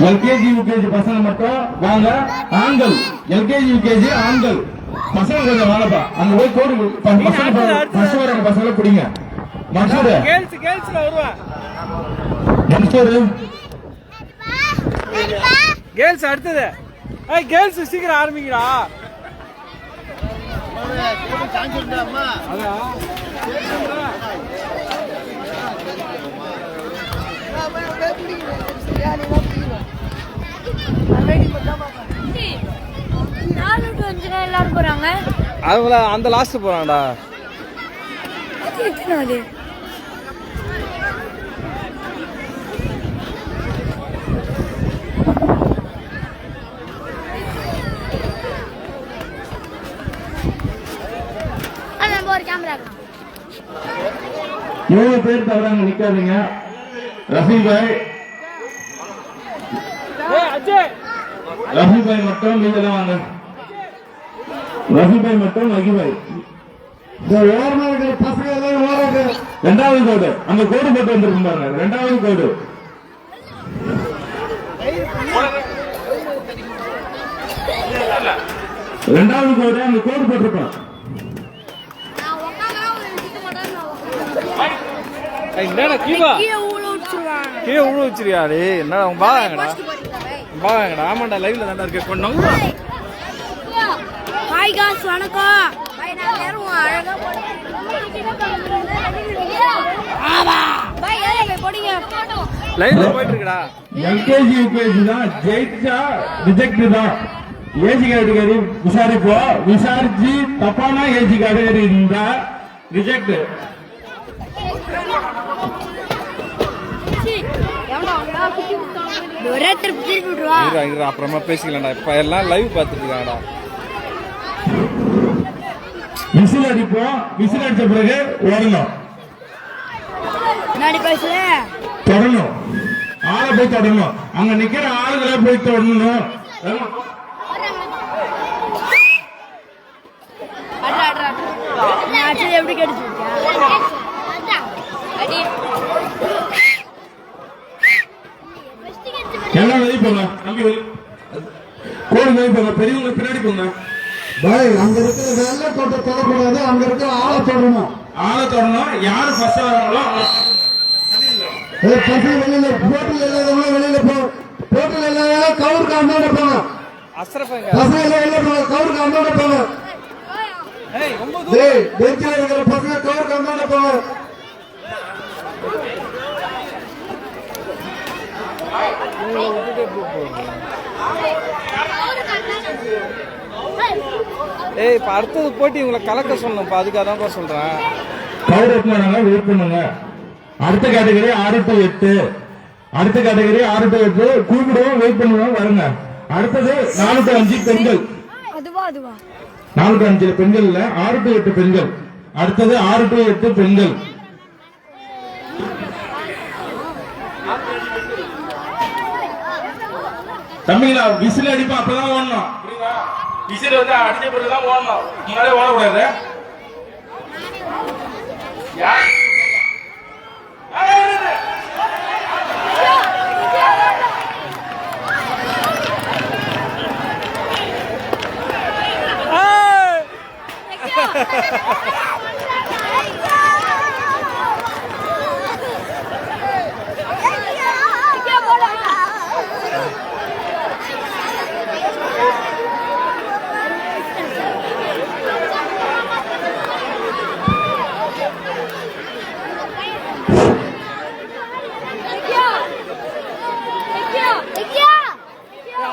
எல்கேஜி யூகேஜி பசங்க மட்டும் வாங்க. ஆண்கள் எல்கேஜி யூகேஜி ஆண்கள் பசங்க கொஞ்சம் வாங்கப்பா. அங்க போய் கோடு பசங்களை பிடிங்க. மன்சூர் கேர்ள்ஸ் அடுத்தது. ஏய் கேர்ள்ஸ் சீக்கிரம் ஆரம்பிங்கடா. அதான் எல்லாரும் போறாங்க. அவங்கள அந்த லாஸ்ட் போறாங்கடா. ஒரு கேமரா 7 பேர் தவறாங்க, நிக்காதீங்க. ரஃபி பாய் மட்டும் நீங்க தான் வாங்க. ரஃபி பாய் மட்டும் வகி பாய். பசங்க எல்லாம் ஓடுறாங்க. 2வது கோடு அந்த கோடு போட்டு வந்துருக்கு பாருங்க. 2வது கோடு அந்த கோடு போட்டிருப்பான். கீழே உள்ள வச்சிருக்கியா? என்ன பாங்கடா பாங்கடா. ஆமாண்டா லைவ்ல தாண்டா இருக்க. கொண்டோம். ஹாய் गाइस வணக்கம். பை நான் எல்லாரும் அழகா பை ஏலே போடுங்க போட்டோ. லைவ்ல போயிட்டு இருக்கடா. எல்கேஜி யூகேஜி தான் ஜெயிச்சா ரிஜெக்ட் தான். ஏஜி கேட்டகரி விசாரிப்போம். விசாரிச்சு தப்பான ஏஜி கேட்டகரி இருந்தா ரிஜெக்ட். அப்புறமா பேசிக்கலாம்டா. இப்ப எல்லாம் லைவ் பாத்துட்டு இருக்காங்கடா. விசில் அடிப்போம். விசில் அடிச்ச பிறகு ஓடணும். தொடணும். ஆளை போய் தொடணும். அங்க நிக்கிற ஆளுகளை போய் தொடணும். எப்படி கிடைச்சிருக்கா? எல்லாம் வெளியே போங்க. கோடு வெளியே போங்க. பெரியவங்க பின்னாடி போங்க. அங்க இருக்கிற வெள்ள தொட்ட தொடக்கூடாது. அங்க இருக்கிற ஆளை தொடணும். ஆளை தொடணும். யாரு ஃபர்ஸ்ட் வராங்களோ பசங்க வெளியில போட்டில் இல்லாதவங்க வெளியில போ. போட்டில் இல்லாதவங்க கவுருக்கு அந்தாண்ட போங்க. பசங்க எல்லாம் வெளியில போங்க. கவுருக்கு அந்தாண்ட போங்க. பெஞ்சில் இருக்கிற பசங்க கவுருக்கு அந்தாண்ட போங்க. ஏய் இப்ப அடுத்தது போட்டி உங்களை கலக்க சொல்லணும். அதுக்காக தான் சொல்றேன். வெயிட் பண்ணுங்க. அடுத்த கேட்டகரி 6 to 8. அடுத்த கேட்டகரி 6 to 8 கூப்பிடுவோம். வெயிட் பண்ணுவோம். வருங்க. அடுத்தது 4 to 5 பெண்கள். 4 to 5 பெண்கள் இல்ல, 6 to 8 பெண்கள். அடுத்தது 6 to 8 பெண்கள். தம்பிங்களா விசில் அடிப்பா. அப்பதான் ஓடணும். விசில் வந்து அடிச்ச பிறகுதான் ஓடணும். முன்னாலே ஓடக்கூடாது.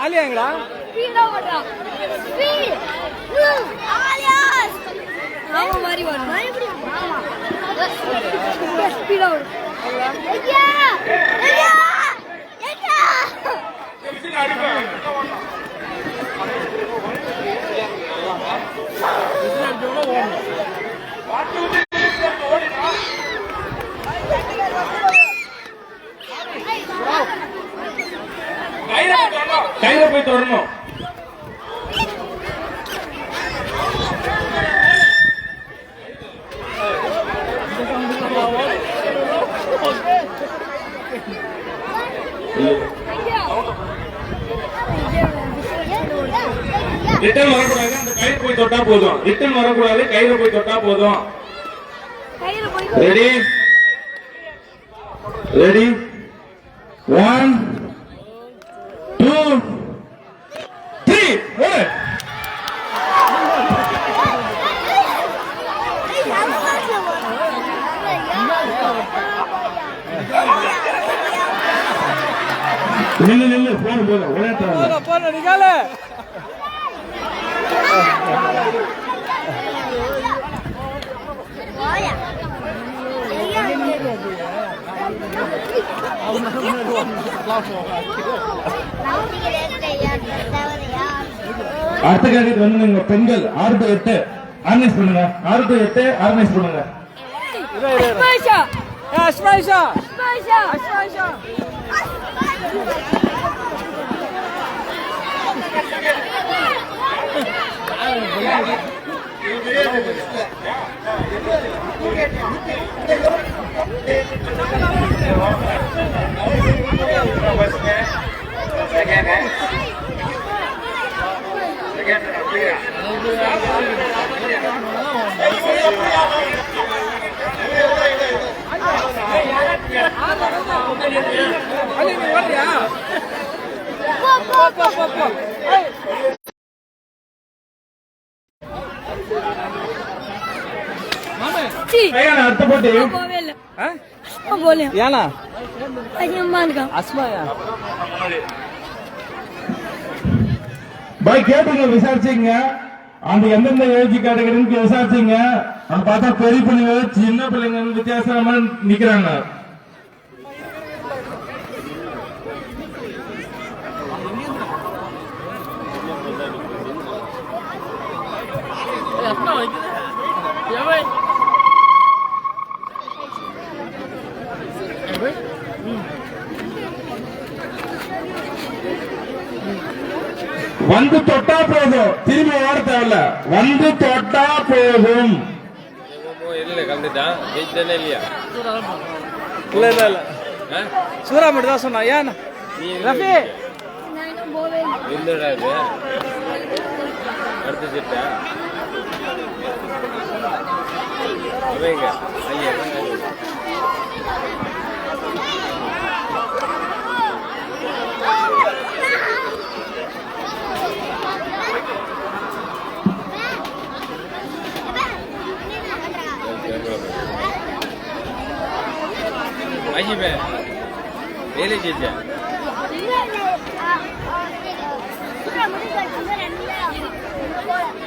ஆலியாங்களா? கையில போய் தொடரணும். ரிட்டர்ன் வரக்கூடாது. அந்த கையில போய் தொட்டா போதும். ரிட்டர்ன் வரக்கூடாது. கையில போய் தொட்டா போதும். ரெடி ரெடி 1 2 நில்லு போன ஒரே போன நிகால அடுத்த கேள்விக்கு வந்து பெண்கள் 6 to 8 ஆர்கனைஸ் பண்ணுங்க. 6 to 8 ஆர்கனைஸ் பண்ணுங்க. அடுத்த போட்டி ஏனா பாய் கேட்டுங்க, விசாரிச்சீங்க. அந்த எந்தெந்த ஏஜ் கேட்டகரின்னு விசாரிச்சீங்க. அது பார்த்தா பெரிய பிள்ளைங்க சின்ன பிள்ளைங்க வித்தியாசமா நிக்கிறாங்க. வந்து தொட்டா போதும், திரும்பி ஓட தேவையில்ல. வந்து தொட்டா போதும். இல்ல சூரா மட்டும் தான் சொன்னா. ஏன் ரஃபி அடுத்த சிட்டா வேலை செஞ்ச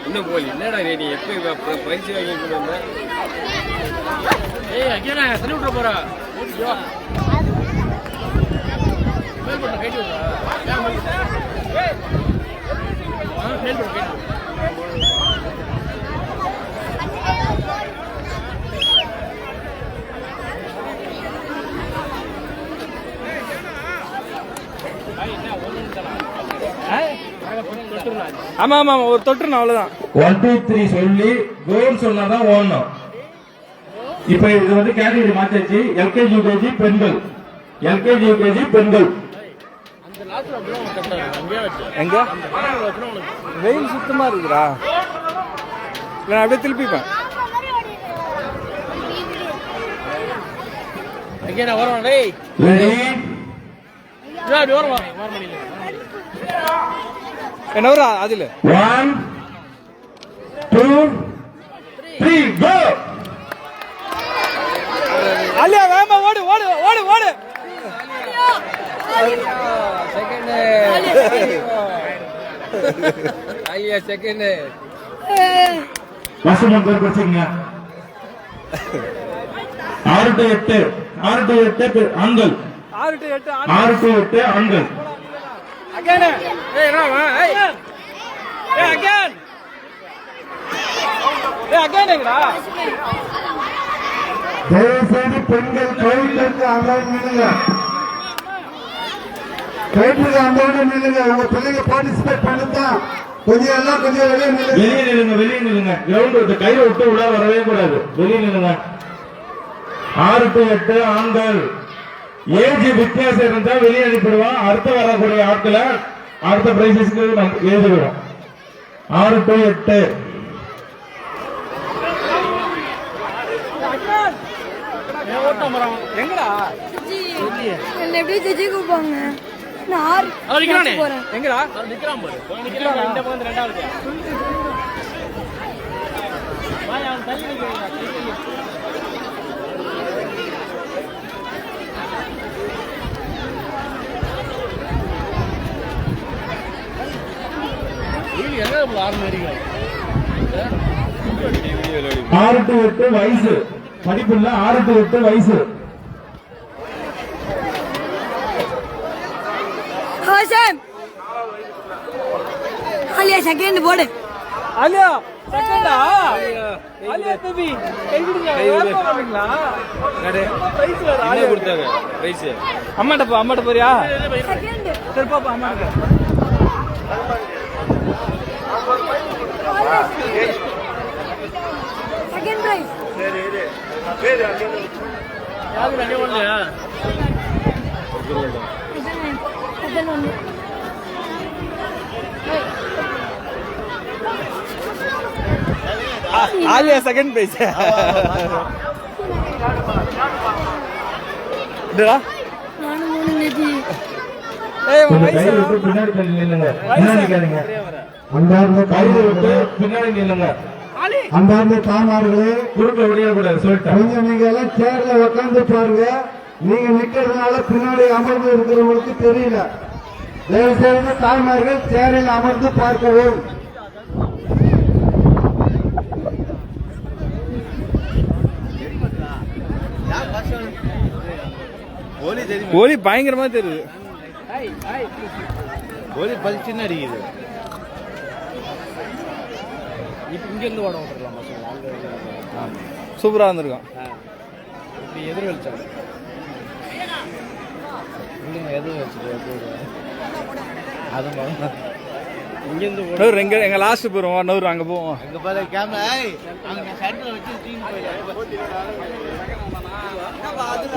இன்னும் போலி என்னடா நீ எப்ப பரிசு வாங்கிட்டு வந்த? ஏய் அக்கேனா தள்ளி விட்டுற போறா. ஆமா ஆமா ஒரு தொட்டுனா அவ்வளவுதான். 1 2 3 சொல்லி கோல் சொன்னாதான் ஓடணும். இப்ப இது வந்து கேட்டகரி மாத்தாச்சு. எல்கேஜி யூகேஜி பெண்கள், எல்கேஜி யூகேஜி பெண்கள். எங்க வெயில் சுத்தமா இருக்குறா? நான் அப்படியே திருப்பிப்பேன். எங்கடா வரணும் டேய்? ரெடி வர மணில என்ன வரா அதுல 1 2 3 கோ. அலியா வேமா ஓடு ஓடு ஓடு ஓடு. செகண்ட் ஐயா செகண்ட் வசனம் பேர் பச்சைங்க. 6 to 8 6 to 8 ஆண்கள், 6 to 8 6 to 8 ஆண்கள். அகைன் ஏய் ராமா ஏய் ஏய் அகைன் ஏய் அகைன் எங்கடா? தயவுசெய்து பெண்கள் கையிலிருந்து அங்கே நில்லுங்க, கையிலிருந்து அங்கே நில்லுங்க. உங்க பிள்ளைங்க பார்ட்டிசிபேட் பண்ணுங்க. கொஞ்சம் எல்லாம் கொஞ்சம் வெளியே நில்லுங்க, வெளியே நில்லுங்க. கிரவுண்ட் விட்டு கையை விட்டு உள்ள வரவே கூடாது, வெளியே நில்லுங்க. 6 to 8 ஆண்கள். ஏஜ் வித்தியாசம் இருந்தா வெளியே அனுப்பிடுவோம். அடுத்த வரக்கூடிய ஆட்களை அடுத்த பிரைசஸ்க்கு எழுதிடுவோம். 6 to 8 எங்கடா? என்ன எப்படி ஜெஜி கூப்பாங்க? நான் 6 போறேன். எங்கடா? நிக்கிறான் பாரு. நிக்கிறான் இந்த பக்கம் ரெண்டாவது. வாய் அவன் தள்ளி நிக்கிறான். 6 to 8 வயசு படிப்புள்ள 6 to 8 வயசு. அலியா செகண்ட் போடு. அலியா செகண்டா? அலியா பேபி கை விடுங்க. வரீங்களா? நடு பிரைஸ்ல ஆளே கொடுத்தாங்க. பிரைஸ் அம்மாட்ட போறியா? செகண்ட். சரி பாப்பா அம்மாட்ட. Second prize. சரி இரு. பேரு அங்க யாரு அங்கே வரலையா? செகண்ட் ஒன்னு. Alia second prize. டேடா நான் 3 நிதி. ஏய் கொஞ்சம் வயசு கையில விட்டு பின்னாடி தள்ளி நில்லுங்க. பின்னாடி நிக்காதீங்க. அந்தார்ந்த கையில விட்டு பின்னாடி நில்லுங்க. அந்தார்ந்த தாய்மார்களே குறுக்க விடையக்கூடாது சொல்லிட்டேன். நீங்க எல்லாம் சேர்ல உட்கார்ந்து பாருங்க. நீங்க நிக்கிறதுனால பின்னாடி அமர்ந்து இருக்கிறவங்களுக்கு தெரியல. தயவு செய்து தாய்மார்கள் சேரில் அமர்ந்து பார்க்கவும். ஒலி தெரியும். ஒலி பயங்கரமா தெரியுது. ஒலி பளிச்சுன்னு அடிக்குது. இப்போ இங்கேருந்து ஓட விட்டுருலாம் சூப்பரா வந்திருக்கும். இப்படி எதிர் வச்சாங்க இல்லைங்க எதிர் வச்சுட்டு அது இங்கேருந்து எங்க லாஸ்ட் போறோம் நூறு அங்க போவோம். அங்க பாரு கேமரா அங்க சென்டர்ல வச்சு team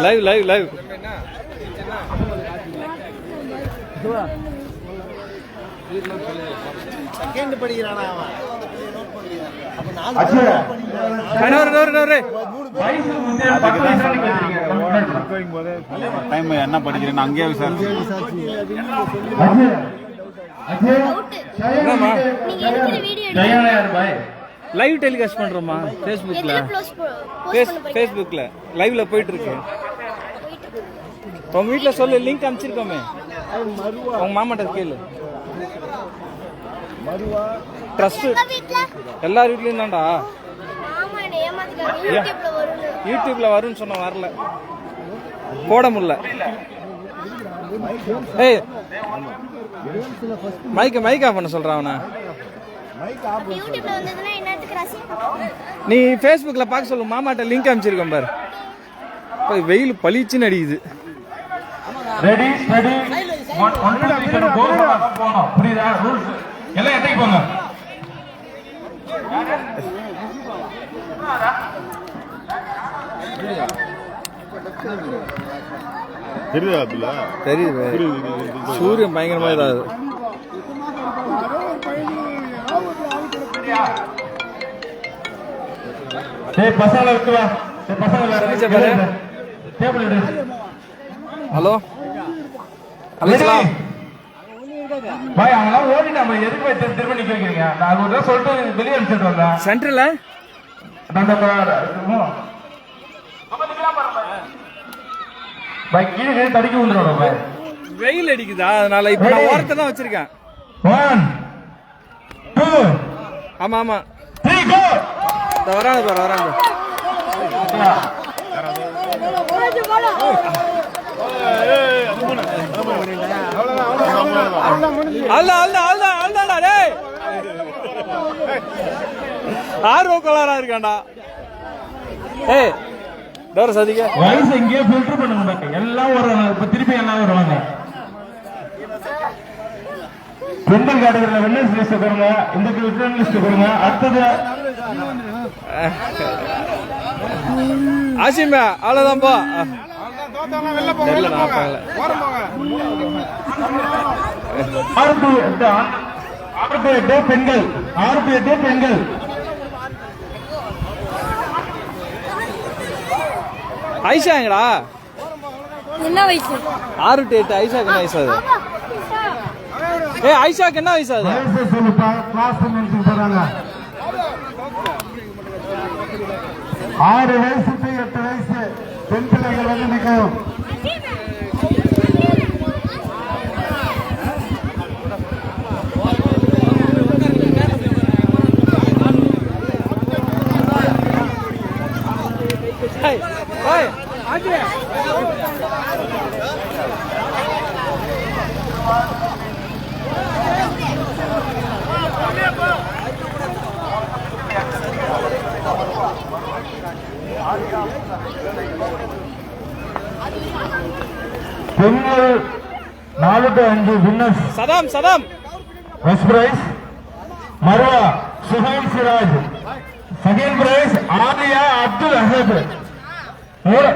live live live. Second படிக்கிறானா அவன். அப்ப நான் வயசு வந்து 10 வயசா நிக்கிறீங்க. டைம் என்ன படிக்கிறேன்னு அங்கேயே விசாரிச்சு லைவ் டெலிகாஸ்ட் பண்றோமா ஃபேஸ்புக்ல? ஃபேஸ்புக்ல லைவ்ல போயிட்டு இருக்கு. உங்க வீட்டுல சொல்லு, லிங்க் அனுப்பிச்சிருக்கோமே. உங்க மாமாட்ட கேளு. ட்ரஸ்ட் எல்லார் வீட்லயும் தான்டா. யூடியூப்ல வரும்னு சொன்ன வரல, போட முடியல. ஏய் மைக் ஆஃப் பண்ண சொல்றான் அவனை. நீ ஃபேஸ்புக்ல பார்க்க சொல்லு, மாமாட்ட லிங்க் அனுப்பிச்சிருக்கேன் பாரு. வெயில் பளிச்சுன்னு அடிக்குது. ரெடி ஸ்டடி 1 2 3 போணும். புரியுதா? ரூல்ஸ் எல்லாம் எட்டைக்கு போங்க. தெரியுது சூரியன் பயங்கரமா இதாகுது. பசங்களை விட்டு வா. ஹலோ அலிஸ்லாம் பாய், அவங்களாம் ஓடிட்டான். எதுக்கு போய் திரும்ப நிக்க வைக்கிறீங்க? நான் ஒரு தடவை சொல்லிட்டு வெளியே அனுப்பிச்சிட்டு வந்தேன். சென்டர்ல கீழே தடுக்கி விழுந்துடும். வெயில் அடிக்குதா, அதனால இப்ப நான் ஓரத்தை தான் வச்சிருக்கேன். 1 2 ஆமா ஆமா 3 கோ. வராங்க பாரு வராங்க. ஆர்வம் கோளாரா இருக்காண்டா. ஏய் டோர சதிக்க வயசு எங்கேயோ ஃபில்டர் பண்ணுங்க. எல்லாம் வரும். இப்ப திருப்பி எல்லாம் வருவாங்க. பெண்கள் கேட்டகரியில வின்னர்ஸ் லிஸ்ட் கொடுங்க. இந்த ரிட்டர்ன் லிஸ்ட் கொடுங்க. அடுத்தது ஆசிமா அவ்வளவுதான் போ. பெண்கள் 6 to 8 பெண்கள். ஐஷா எங்கடா? என்ன வயசு? 6 to 8. ஐஷாக்கு என்ன வயசு அது? ஏய் ஐஷாக்கு என்ன வயசு அது? சொல்லுப்பா. கிளாஸ் போறாங்க. 6 வயசு to 8 வயசு பெண் பிள்ளைகள் வந்து நிற்கும். பெண்கள் 4 to 5 winners. Saddam first prize Marwa Suhail Siraj. Second prize Aliya Abdul Ahad.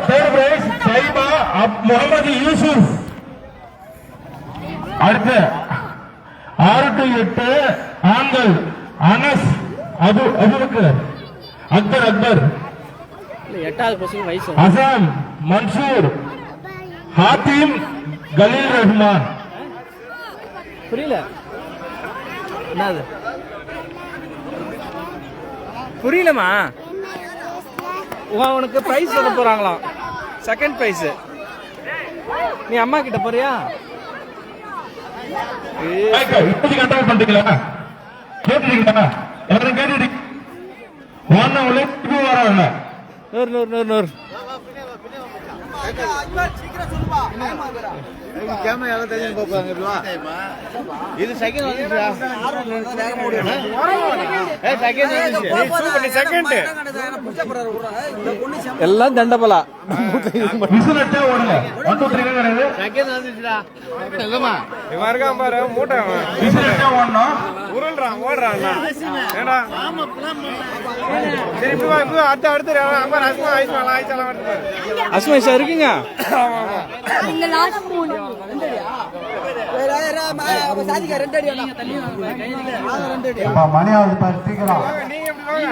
Third prize Saiba Mohammed Yusuf. அடுத்து 6 to 8 ஆண்கள் அனஸ் அபுபக்கர் அக்பர் ஹசன் மன்சூர் ஹாத்திம் கலீல் ரஹ்மான். புரியலமா? உனக்கு பிரைஸ் சொல்ல போறாங்களாம். Second prize. நீ அம்மா கிட்ட போறியா? கண்ட்ரோல் பண்றீங்களா? கேட்டுறீங்களா? எல்லாரும் கேட்டுட்டீங்க. ஒன்னு உழைப்பு வரல. நூறு இது செகண்ட் எல்லாம் தண்டபலா. விசில் அடிச்சா ஓடுங்க. 1 2 3 கிடையாது. செகண்ட் வந்துச்சுடா. இவன் இருக்கான் பாரு மூட்டை விசில் அடிச்சா ஓடணும். உருள்றான் ஓடுறான் ஏடா சரி இப்ப அடுத்து அஸ்மேஷா இருக்குங்க. இந்த லாஸ்ட் மூணு மணியாவது பத்திக்கலாம். நீங்க எப்படி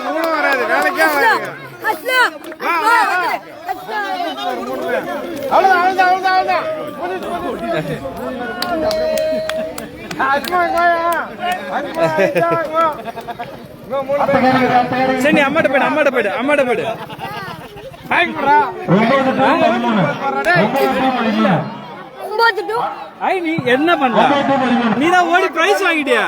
மூணு வராது வேலைக்கே வராது. அவ்வளவுதான் சரி நீ அம்மாட்ட போயிடு. நீ என்ன பண்ற? நீதான் ஓடி பிரைஸ் வாங்கிட்டியா?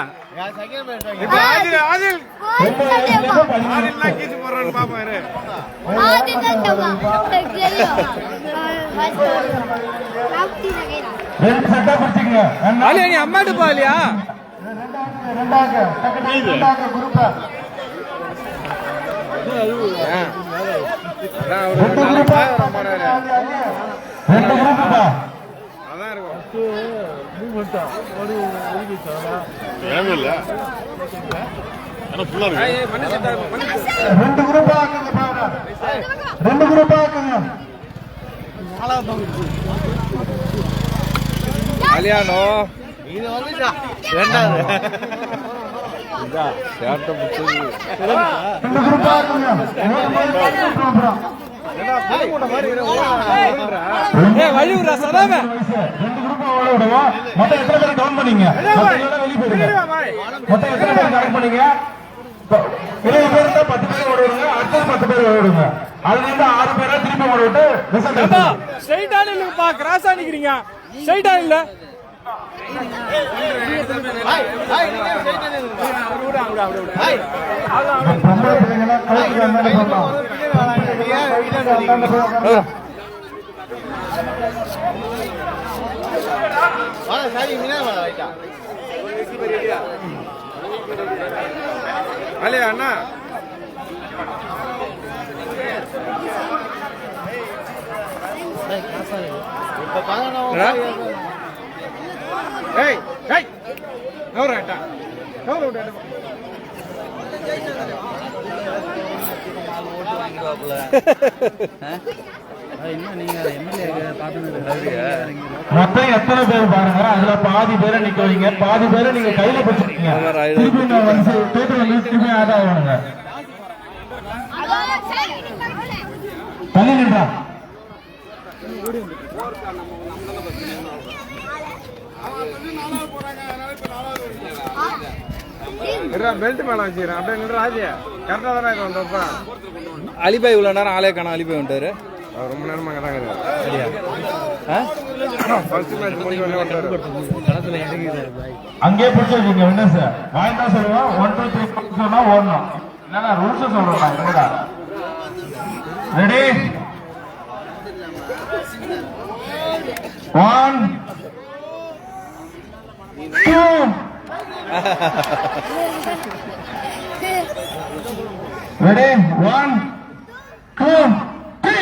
நீ அம்மாட்ட போகலையா? ரெண்டு குரூப் ஆக்குங்க. கல்யாணோ இது வந்துச்சா ரெண்டாவது வழி விடுறா சதாம. 2 குரூப் ஓட விடுவோம். மொத்தம் எத்தனை பேர் கவுண்ட் பண்ணீங்க? வெளியே போயிடுங்க. மொத்தம் எத்தனை பேர் கவுண்ட் பண்ணீங்க? 20 பேர் இருந்தா 10 பேர் ஓட விடுங்க. அடுத்த 10 பேர் ஓட விடுங்க. அதுல இருந்து 6 பேரா திருப்பி ஓட விட்டு ஸ்ட்ரைட்டா இல்லப்பா, கிராஸா நிக்கிறீங்க. ஸ்ட்ரைட்டா இல்ல. அலையா அண்ணா இப்ப பாருங்க ஏய் ஏய் நவரட்டா நவரட்டா மொத்தம் எத்தனை பேர் பாருங்க. அதுல பாதி பேரை நிக்க வைங்க, பாதி பேரை நீங்க கையில பிடிச்சிருக்கீங்க. திருப்பி திருப்பி ஆதாவானுங்க. தள்ளி நின்றா பெல்ட் மேல வச்சுக்கிறேன் அப்படியே நின்று ராஜியா கரெக்டா தானே வந்தப்பா. அலிபாய் இவ்வளவு நேரம் ஆளே காணோம். அலிபாய் வந்துட்டாரு. ரொம்ப நேரமா அங்கே தான் அங்கே பிடிச்சி வச்சுங்க. என்ன சார் வாங்கி தான் சொல்லுவோம். 1 2 3 சொன்னா ஓடணும். என்னன்னா ரூல்ஸ் சொல்றேன். ரெடி 1 ரெடி 1 2 3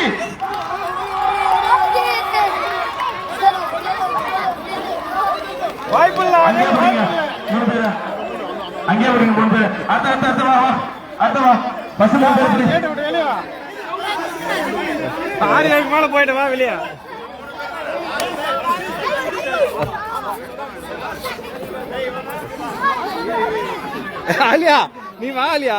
வாய்ப்பு இல்ல அங்கே வரீங்க 3 பேர் அங்கே வரீங்க 3 பேர் அத்த வா வா பஸ் நம்பர் கேட்டு விட்டு வெளியே வா 6 ஏழுக்கு மேல போயிட்டு வா வெளியே ஆலியா நீ வா ஆலியா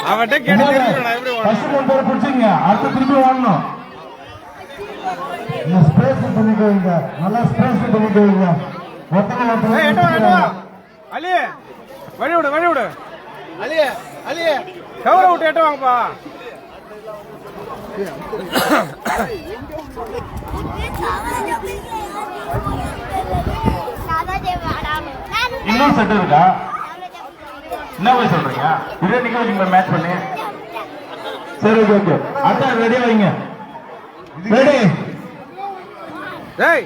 அவன்கிட்ட கேட்டு தெரிஞ்சுக்கணும் எப்படி பஸ் நம்பர் புடிச்சீங்க அடுத்து திருப்பி வாங்கணும் இந்த ஸ்பேஸ் பண்ணிக்கோங்க நல்லா ஸ்பேஸ் பண்ணிக்கோங்க அலி வழி விடு அலியே கவர விட்டு எட்டு வாங்கப்பா இன்னும் செட் இருக்கா என்ன போய் சொல்றீங்க இதே நிக்க வச்சுங்களா மேட்ச் பண்ணி சரி ஓகே அத்தா ரெடியா வைங்க ரெடி டேய்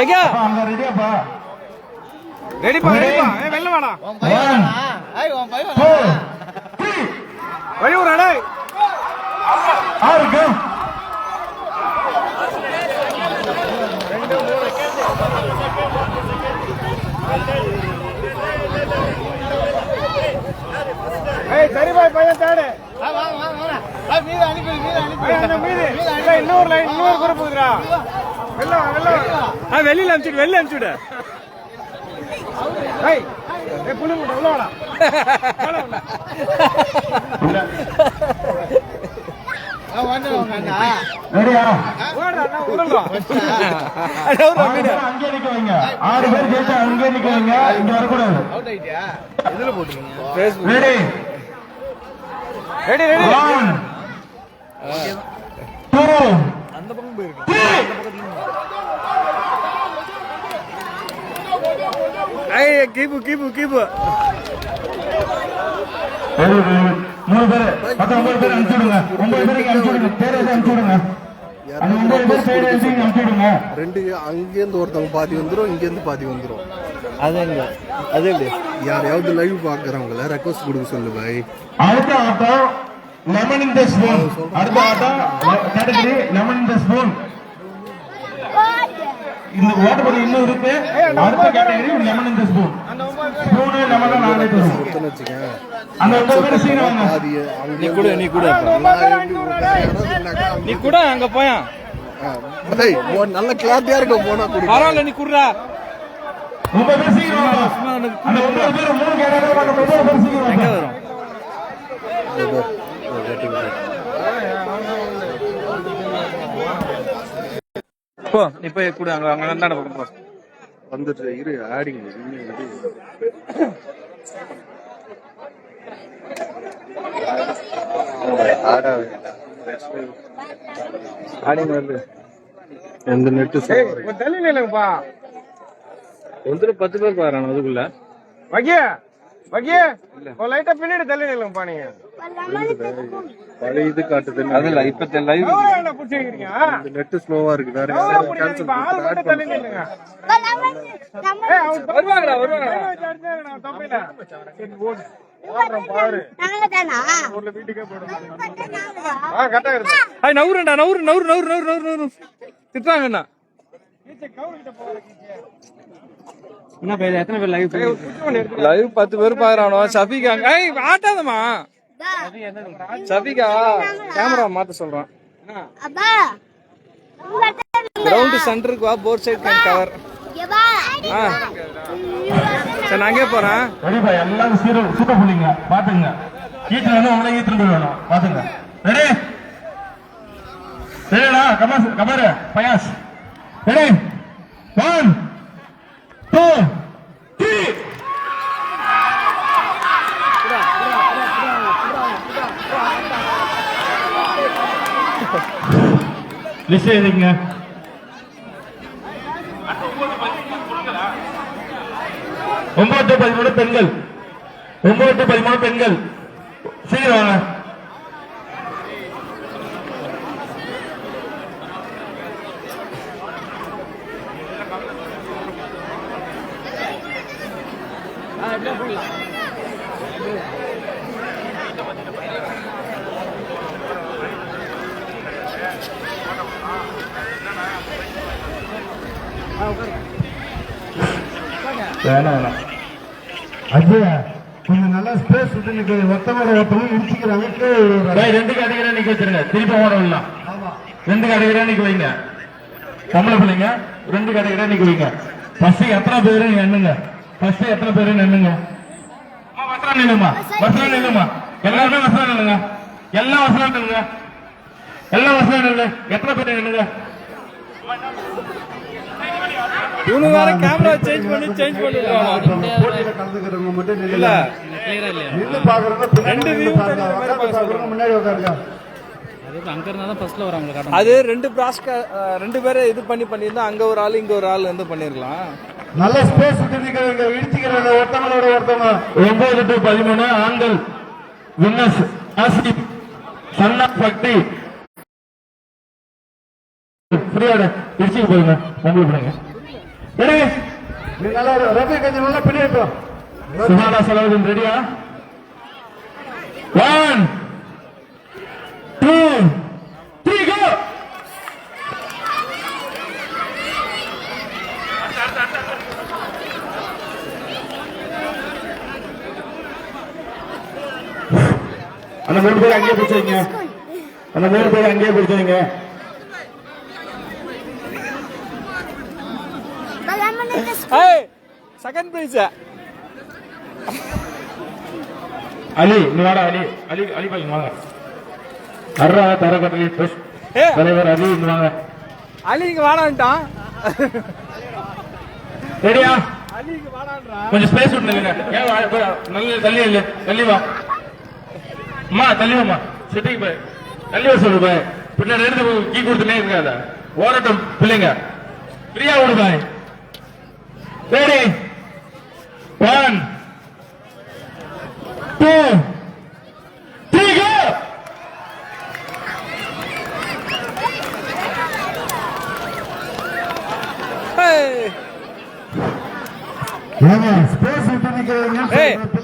எங்க அங்க ரெடியாப்பா ரெடிப்பா வெளில வாடா 1 2 3 வழி விடு டேய் ஆறுக்கு ஏய் சரி பாய் பையன் தேடு மீது இன்னொரு லைன் இன்னொரு குரூப் இருக்குடா வெளியில அனுப்பிச்சுடு ஏய் புளி முட்டை உள்ள வாடா ரெடியா உடல்றா அங்கே நிக்க வைங்க 6 பேர் ஜெயிச்சா அங்கே நிக்க வைங்க இங்க வரக்கூடாது ரெடி ரெடி 1 2 அந்த பக்கம் போயிருக்கு ஐய் கீபு 3 பேர் 19 பேர் அனுப்பிச்சுடுங்க 9 பேருக்கு அனுப்பிச்சுடுங்க பேர் எது அனுப்பிச்சுடுங்க அந்த 9 பேர் பேர் எழுதி அனுப்பிச்சுடுங்க ரெண்டு அங்கேருந்து ஒருத்தவங்க பாதி வந்துடும் இங்கேருந்து பாதி வந்துடும் அது எப்படி யாரையாவது லைவ் பார்க்குறவங்கள ரெக்வஸ்ட் கொடுக்க சொல்லு பாய் அடுத்த ஆட்டம் லெமன் இன் தி ஸ்பூன் அடுத்த ஆட்டம் category lemon in the spoon இந்த ஓட்டப்படி இன்னும் இருக்கு அடுத்த category lemon in the spoon spoon lemon நாளை தரும் வச்சுக்கேன் அந்த 9 பேர் சீக்கிரம் வாங்க பாதி நீ கூட அங்க போயா நல்ல கிளாரிட்டியா இருக்க போனா குடி பரவாயில்ல நீ குடுறா 9 பேர் சீக்கிரம் வாங்க அந்த 9 பேர் 3 கேட்டகரி வாங்க 9 பேர் சீக்கிரம் எங்க வாங்க வரும் போ நீ போய் கூட அங்க நடந்து போ வந்துட்டு இரு ஆடிங் ஆடிங்க வருது எந்த நெட்டு தள்ளி நில்லுங்கப்பா ஒருத்தர் 10 பேர் பாருங்க அதுக்குள்ள வகிய லைட்டா பின்னாடி தள்ளி நில்லுங்கப்பா நீங்க பழைய இது காட்டுது அதுல இப்ப லைவ் புடிச்சிருக்கீங்க நெட் ஸ்லோவா இருக்கு வேற ஆள் மட்டும் தள்ளி நில்லுங்க வருவாங்கடா தப்பில்ல பாரு ஊர்ல வீட்டுக்கே போடுங்க கரெக்டா இருக்கு ஐய் நவுறு திட்டுறாங்கண்ணா என்ன பேர் எத்தனை பேர் லைவ் 10 பேர் பாக்குறானோ சஃபிகா ஏய் ஆட்டாதமா சஃபிகா கேமரா மாத்த சொல்றான் கிரவுண்ட் சென்டருக்கு வா போர் சைடு கேன் கவர் சரி நான் அங்கே போறேன் ரெடிப்பா எல்லாரும் சூப்பர் புள்ளிங்க பாத்துங்க ஈட்டு வேணும் உங்களை ஈட்டு வேணும் பாத்துங்க ready ரெடிடா Qamar bias ready 1 2 3 list எழுதிங்க 9-13 பெண்கள் 9-13 பெண்கள் சீக்கிரம் வாங்க வேணாம் அது கொஞ்சம் நல்லா ஸ்பேஸ் விட்டு நிக்க ஒத்தமோட ஒத்தமும் இடிச்சுக்கிறாங்க. 2 கேட்டகரியா நிக்க வச்சிருங்க. திருப்பி ஓடலாம். ரெண்டு கேட்டகரியா நிக்க வைங்க. தமிழ் பிள்ளைங்க 2 கேட்டகரியா நிக்க வைங்க. ஃபர்ஸ்ட் எத்தனை பேரு எண்ணுங்க. ஃபர்ஸ்ட் எத்தனை பேரு எண்ணுங்க. வசனம் நில்லுமா. வசனம் நில்லுமா. எல்லாருமே வசனம் நில்லுங்க. எல்லா வசனம் நில்லுங்க. எல்லா வசனம் நில்லுங்க. எத்தனை பேரு எண்ணுங்க. இவனு வேற கேமரா சேஞ்ச் பண்ணிருக்காங்க. போட்டியில கலந்துக்கிறவங்க மட்டும் இல்ல நின்னு பாக்குறவங்க ரெண்டு வியூ பாக்குறவங்க முன்னாடி உட்காருங்க. அங்க இருந்தா தான் ஃபர்ஸ்ட்ல வராங்க காட்டுங்க. அது ரெண்டு பேரை இது பண்ணிருந்தா அங்க ஒரு ஆள் இங்க ஒரு ஆள் வந்து பண்ணிரலாம். நல்ல ஸ்பேஸ் விட்டு நிக்கிறவங்க இடிச்சுக்கிறவங்க ஒருத்தவங்களோட ஒருத்தவங்க. 9 to 13 ஆண்கள் வின்னர்ஸ் ஆசிப் சன்னா பக்தி ஃப்ரீயோட இடிச்சுக்கு போடுங்க. உங்களுக்கு போடுங்க. நல்லா ரவி கொஞ்சம் நல்லா பிடிக்கும். சுமாரா செலவு ரெடியா? 1 2 3 go. அந்த 3 பேர் அங்கேயே பிடிச்சீங்க. அந்த 3 பேர் அங்கேயே பிடிச்சீங்க. ஏய் செகண்ட் பிரைஸ் அலி நீ வாடா. அலி அலி அலி பாய் வாங்க. அர்ரா தரகட்டலி ட்ரஸ்ட் தலைவர் அலி இங்க வாங்க. அலி இங்க வாடான்ட்டான். ரெடியா? அலி இங்க வாடான்றா. கொஞ்சம் ஸ்பேஸ் விட்டுங்க. ஏன் நல்ல தள்ளி இல்ல. தள்ளி வா அம்மா. தள்ளி வாமா. சிட்டிக்கு போய் தள்ளி வா சொல்லு பாய். பின்னாடி எடுத்து கீ கொடுத்துனே இருக்காத. ஓரட்டும் பிள்ளைங்க. ஃப்ரீயா ஓடு பாய். Ready 1 2 3 go. ஸ்பேஸ் விட்டு நிக்கிறவங்க.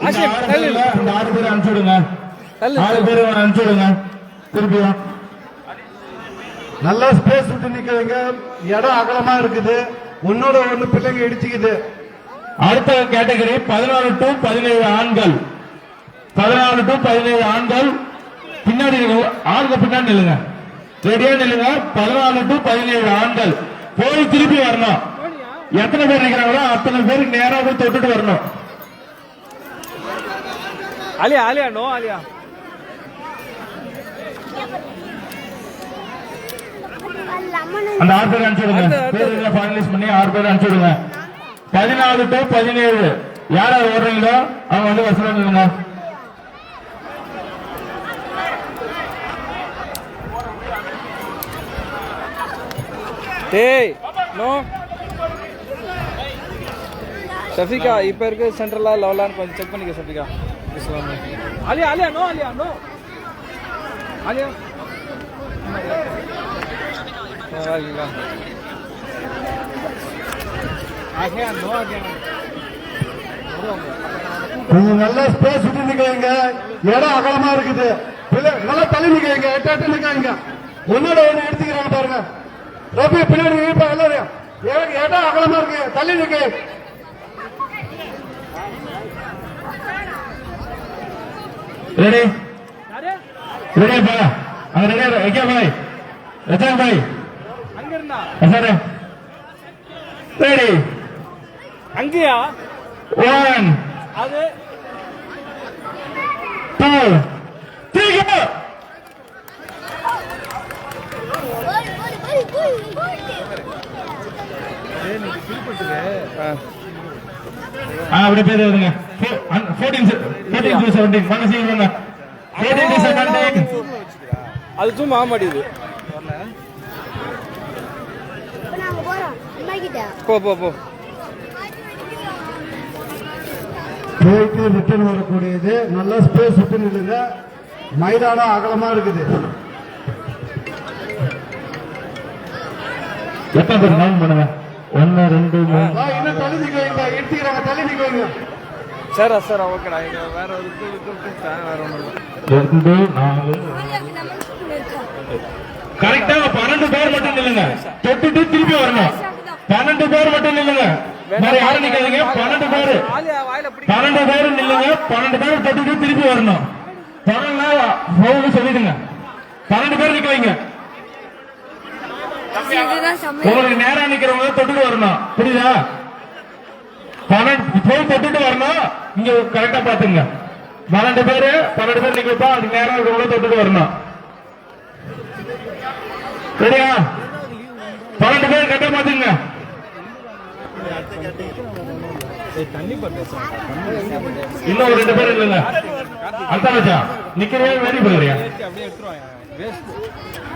ஆஷிப் தள்ளு. 6 பேர் அனுப்பிச்சுடுங்க. தள்ளு. 6 பேர் அனுப்பிச்சுடுங்க. திருப்பியும் நல்லா ஸ்பேஸ் விட்டு நிக்கிறவங்க. இடம் அகலமா இருக்குது. ஒன்னோட ஒண்ணு பிள்ளைங்க இடிச்சுக்குது. அடுத்த கேட்டகரி 14 to 17 ஆண்கள். 14 to 17 ஆண்கள். பின்னாடி ஆண்கள் பின்னாடி நில்லுங்க. ரெடியா நில்லுங்க. 14 to 17 ஆண்கள் போய் திருப்பி வரணும். எத்தனை பேர் நிக்கிறாங்களோ அத்தனை பேருக்கு நேரா போய் தொட்டுட்டு வரணும். ஆலியா ஆலியா நோ ஆலியா. அந்த 6 பேர் அனுப்பிச்சுடுங்க. பேருங்களை ஃபைனலைஸ் பண்ணி 6 பேர் அனுப்பிச்சுடுங்க. 14 to 17 யார் யார் ஓடுறீங்களோ அவங்க வந்து வசனம் இல்லைங்க. டேய் நோ ஷஃபிகா இப்ப இருக்க சென்ட்ரலா லெவலான்னு கொஞ்சம் செக் பண்ணிக்க ஷஃபிகா. ஆலியா ஆலியா நோ ஆலியா நோ ஆலியா கொஞ்சம் நல்லா ஸ்பேஸ் விட்டு நிக்கிறீங்க. இடம் அகலமா இருக்குது. நல்லா தள்ளி நிக்கிறீங்க. எட்டு நிக்கிறீங்க. ஒன்னோட ஒண்ணு எடுத்துக்கிறாங்க பாருங்க. ரபி பின்னாடி நிற்பா எல்லாரும். இடம் அகலமா இருக்கு. தள்ளி நிக்க. ரெடி ரெடியாப்பா. அங்க ரெடியா வைக்கா பாய். ரஜாக் பாய் அங்க இருந்தா சார் ரெடி. அங்கயா 1 அது 2 3 go. அப்படியே பேர் வருங்க. 14 to 17 மனசு இருங்க. 14 to 17 அது சும்மா மாட்டேங்குது. போ போ போ. போயிட்டு ரிட்டர்ன் வரக்கூடியது. நல்லா ஸ்பேஸ் விட்டு நில்லுங்க. மைதானம் அகலமா இருக்குது. எத்தனை பேர் நோன் பண்ணுங்க. 1 2 3 இன்னும் தள்ளி நிற்க எடுத்துக்கிறாங்க. தள்ளி நிற்க சரி சார் ஓகேடா. இங்க வேற ஒரு வேற ஒன்று 2 4 கரெக்டா 12 பேர் மட்டும் நில்லுங்க. தொட்டுட்டு திருப்பி வரணும். 12 பேர் மட்டும் நில்லுங்க. வேற யாரும் நிக்காதீங்க. 12 பேரு ஆலியா வாயில பிடிக்க 12 பேரு நில்லுங்க. 12 பேர் தொட்டுட்டு திருப்பி வரணும். தொடர்ந்து சொல்லிடுங்க. 12 பேர் நிக்க வைங்க. உங்களுக்கு நேரா நிக்கிறவங்க தொட்டுட்டு வரணும். புரியுதா? 12 போய் தொட்டுட்டு வரணும். இங்க கரெக்டா பாத்துங்க. 12 பேர் நிக்கப்பா. அதுக்கு நேரம் இருக்கிறவங்க தொட்டுட்டு வரணும். சரியா? 12 பேர் கரெக்டா பாத்துங்க. இன்னும் ஒரு 2 பேர் இல்லைங்க. அதான் வச்சா நிக்கிறியா வேடி போறியா?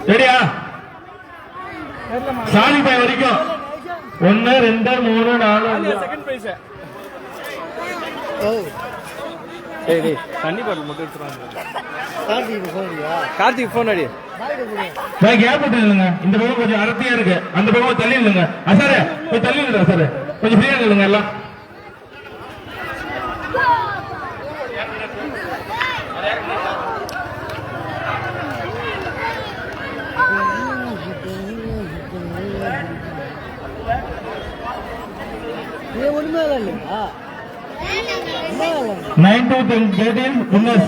சரியா? சாலி பாய் வரைக்கும் 1 2 3 4 செகண்ட் பிரைஸ். சரி தண்ணி பாட்டில் மட்டும் எடுத்துறாங்க. கார்த்திக் போன் அடி. கேப் விட்டு இல்லைங்க. இந்த பக்கம் கொஞ்சம் அடர்த்தியா இருக்கு. அந்த பக்கம் தள்ளி இல்லைங்க. சார் கொஞ்சம் தள்ளி இல்ல சார். கொஞ்சம் ஃப்ரீயா இல்லைங்க எல்லாம். ஒண்ணுமே இல்லையா? 9 to 13 winners.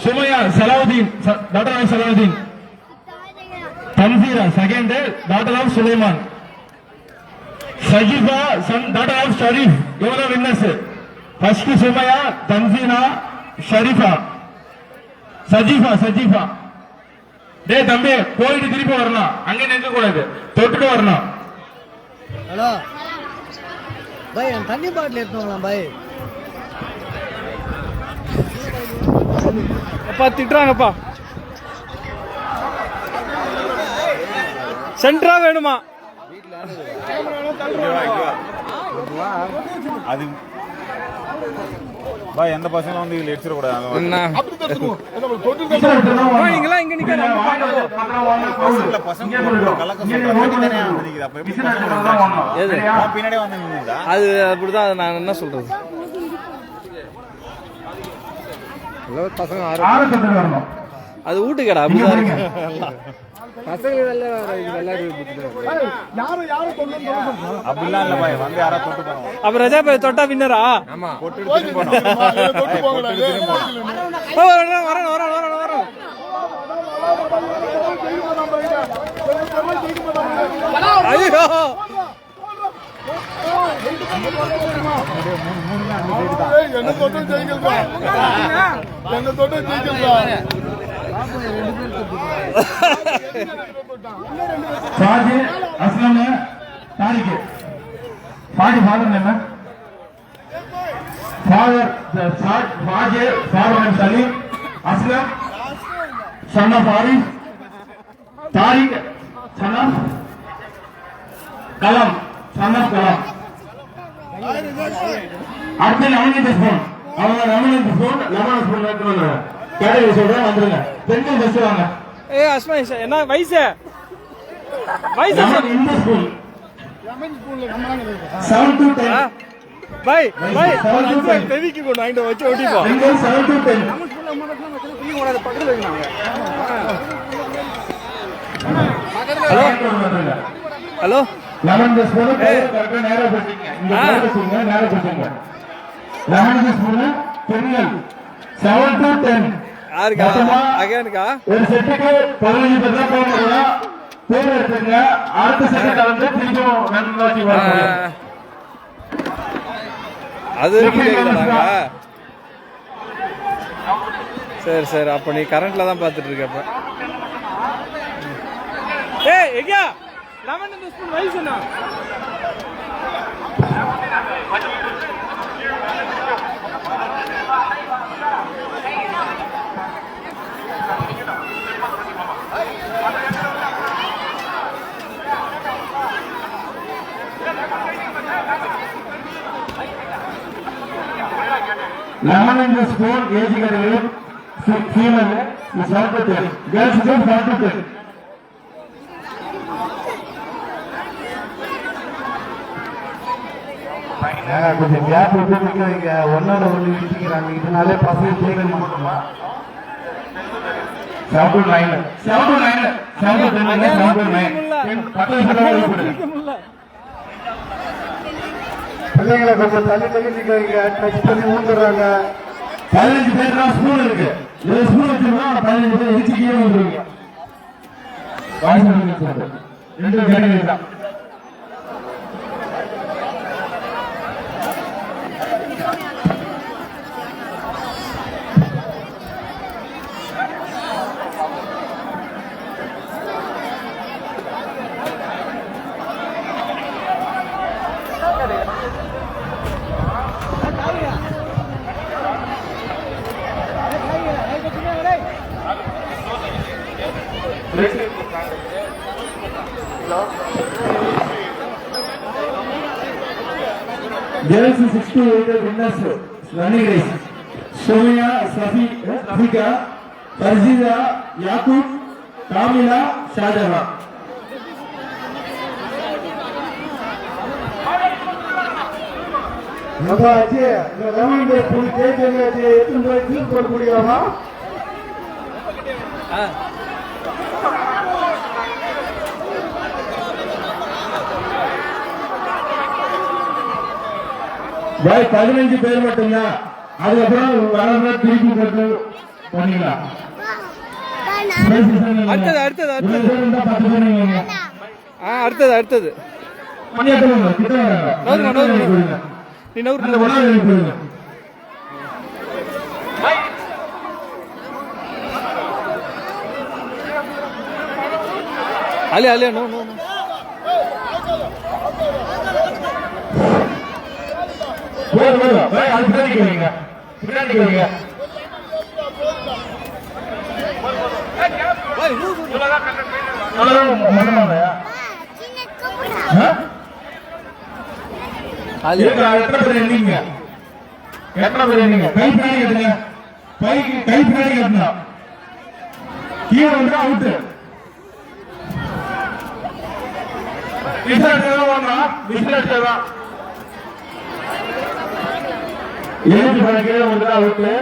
Sumaya Salahuddin, daughter of Salahuddin. Tanzira, second, daughter of Sulaiman. Sajifa, son, daughter of Sharif. Ever winners. First Sumaya, Tanzina, Sharifa. Sajifa. டே தம்பி போயிட்டு திருப்பி வரணும். அங்க நிற்க கூடாது. தொட்டுட்டு வரணும். ஹலோ பாய், தண்ணி பாட்டில் எடுத்துவாங்களாம் பாய். அப்பா திட்டுறாங்கப்பா. சென்டரா வேணுமா? அது பா எந்த பசங்களும் வந்து இதுல எடுத்துடக்கூடாது. நீங்களா இங்க நிக்கிறாங்க. பின்னாடியே வந்து அது அப்படிதான். நான் என்ன சொல்றது? அது வீட்டுக்கடா அப்படிதான் இருக்கு. அப்படிலாம் இல்ல பாய். வந்து யாரா தொட்டு போனோம். அப்ப ரஜா பாய் தொட்டா வின்னரா? தொட்டு திரும்பி போனோம். வரோம். ஐயோ Faji, Aslam, Tariq. Faji, father name. Father, Faji, father name Salim. Aslam, son of Arif. Tariq, son of Kalam, son of Kalam. அடுத்து லெமன் ஸ்பூன். அவங்க லெமன் ஸ்பூன் வைக்கணும். கேடை சொல்றேன் வந்துருங்க. பெண்கள் ஃபர்ஸ்ட் வாங்க. ஏய் அஸ்மா என்ன வயசு? இந்த ஸ்பூன் 7 to 10. பாய் பெவிக்கு கொண்டு வாங்கிட்டு வச்சு ஓடிப்போ. 7 to 10. பக்கத்துல வைக்கணும். ஹலோ லெமன் ஸ்பூன் கரெக்ட்டா நேரா போடுங்க. இங்க நேரா போடுங்க. லெமன் ஸ்பூன் பெண்கள் 7 to 10. யாருக்கா? அகைனுக்கா? ஒரு செட்டுக்கு 15 பேர் தான் போடுங்க. பேர் எடுத்துங்க. அடுத்த செட்டுல வந்து திரும்ப நன்றாட்டி வாங்க. அது இருக்குதாங்க. சரி அப்ப நீ கரண்ட்ல தான் பாத்துட்டு இருக்க. அப்ப ஏய் எங்க லெமன் ஸ்பூன் வயசுனா? Lemon in the spoon, age category, female is 7 to 10. Girls is 7 to 10. கொஞ்சம் கேப் விட்டு வைக்கிறீங்க. ஒன்னோட ஒன்று வச்சுக்கிறாங்க. இதனாலே பசங்க ஜெயிக்க மாட்டோமா? 7 to 9. 7 to 9. 7 to 10. 7 to 9. 10 10 பிள்ளைங்களை கொஞ்சம் தள்ளி தள்ளி நிக்க வைங்க. டச் பண்ணி ஊந்துடுறாங்க. 15 பேர் தான் ஸ்பூன் இருக்கு. இது ஸ்பூன் வச்சிருந்தா 15 பேர் இடிச்சு கீழே வந்துருவீங்க. ரெண்டு கேட்டகரி தான். Girls 68 winners running race. Soumya, Safika, Farziza, Yaqub, Kamila, Shahjahan. நம்ம ஆச்சு இந்த 11 டே ஃபுல் கேஜ் எத்தனை ரூபாய் ஃபீஸ் போட முடியுமா? பாய் 15 பேர் மட்டும்தான். அதுக்கப்புறம் வளர்ந்தா திருப்பி போட்டு பண்ணிக்கலாம். அடுத்தது அடுத்தது அடுத்தது 10 பேர் நீங்க அடுத்தது அடுத்தது பண்ணியாங்க. கிட்ட வராங்க. நீ நவுறு அந்த வளர போடுங்க. அலே அலே நோ நோ நோ போடு பாய் அது பின்னாடி வைங்க. பின்னாடி வைங்க. பாய் நோ மனமாலையா? அலே எத்தனை பேர் எண்ணீங்க? எத்தனை பேர் எண்ணீங்க? கை பின்னாடி கட்டுங்க. கை பின்னாடி கட்டுங்க. கீழே வந்து அவுட். விசில் அடிச்சதான் எழுதி கணக்கில் வந்து அவுட்டு.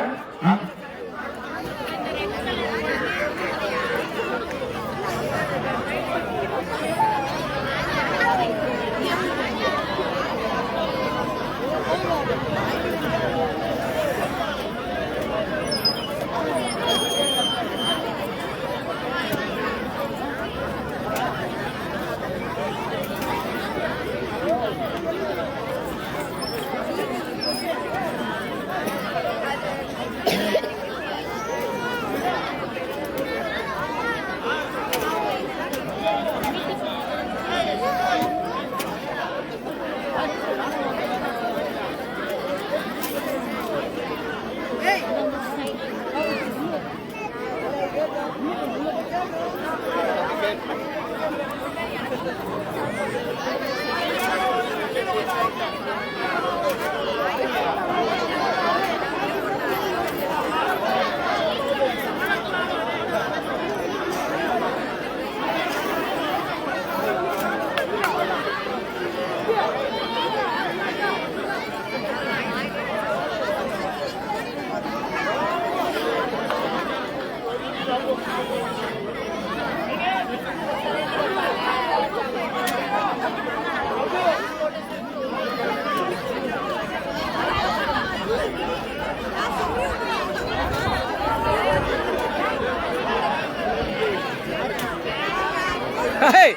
Hey!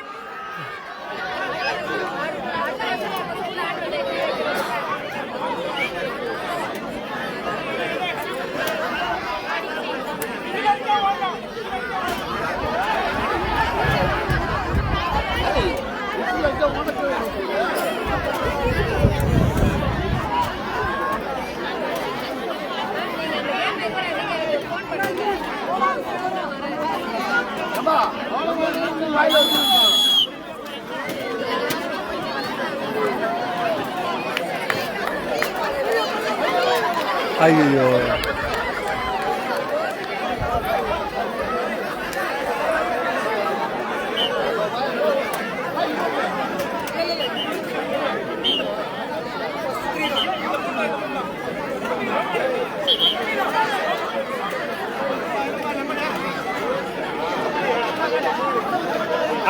ஐயோ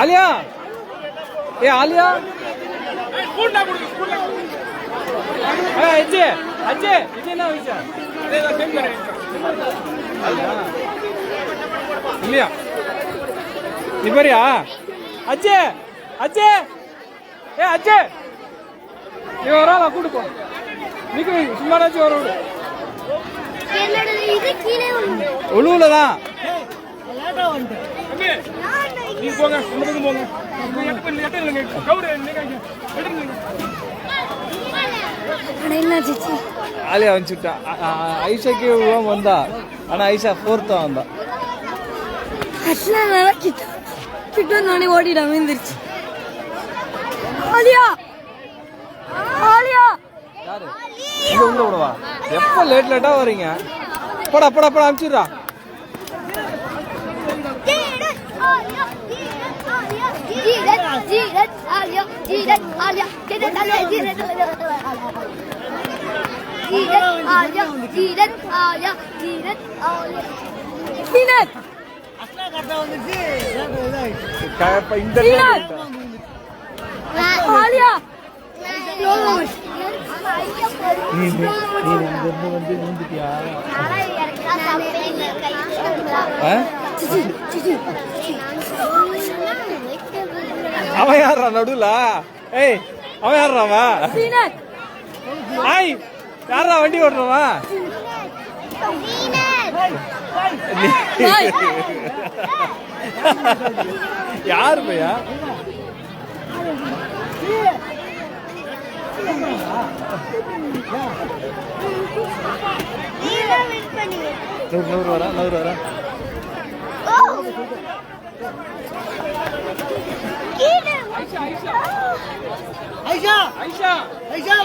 आलिया ए आलिया அஜி அஜி இது என்ன விஷயம் இல்லையா நீ பாரியா அஜி அஜி ஏ அஜி நீ வரா கூட்டு போ நீக்கு சும்மாடாச்சும் வர விடு ஒழுவுலதான் நீ போங்க போங்க ஆலியா வந்துட்டா ஐஷாக்கு வந்தா ஆனா ஐஷா 4th வந்தா கிட்ட நானே ஓடிடாம இருந்துருச்சு ஆலியா ஆலியா யாரு இங்க உள்ள விடவா எப்ப லேட்டா வரீங்க போடா போடா போடா அனுப்பிச்சுடுறா இந்த அவன் யாரா நடுல ஏய் அவன் யாரா ஐய் யாரா வண்டி ஓட்டுறவா யாரு பையா நூறு வரா ஐஷா ஐஷா ஐஷா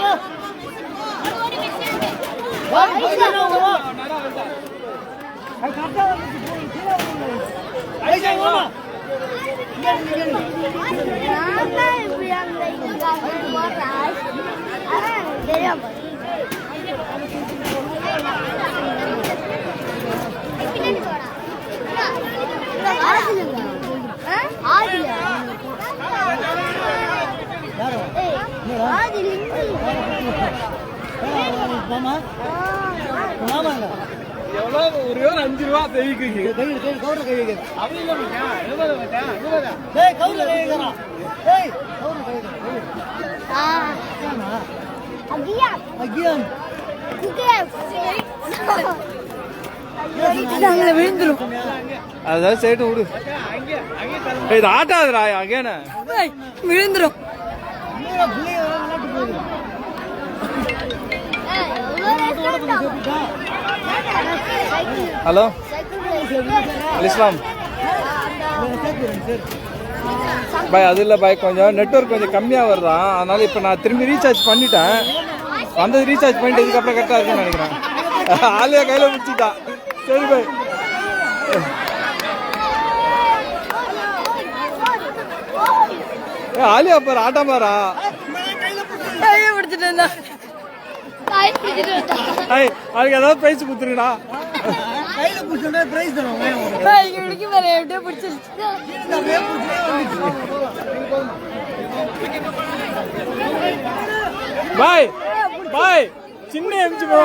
ஒரே 5 ரூபா தெரிவிக்கிறீங்க விழுந்துரும் அதான் சேட்டு விடு இது ஆட்டாதுடா அங்கேன விழுந்துரும் ஹலோ இஸ்லாம் பாய் அது இல்லை பாய் கொஞ்சம் நெட்வொர்க் கொஞ்சம் கம்மியாக வருதான் அதனால இப்போ நான் திரும்பி ரீசார்ஜ் பண்ணிட்டேன் வந்தது ரீசார்ஜ் பண்ணிட்டு இதுக்கப்புறம் கரெக்டாக இருக்குன்னு நினைக்கிறேன் ஆலியா கையில் பிடிச்சிட்டான் சரி பாய் ஆலியா பாரு ஆட்டா பாரா பிடிச்சிட்டு இருந்தா அதுக்கு ஏதாவது பிரைஸ் கொடுத்துருங்கடா கையில புடிச்சா பிரைஸ் தரோம் இவனுக்கு வேற எப்படியே பிடிச்சிருச்சு பாய் பாய் சின்ன எம்ஜி போ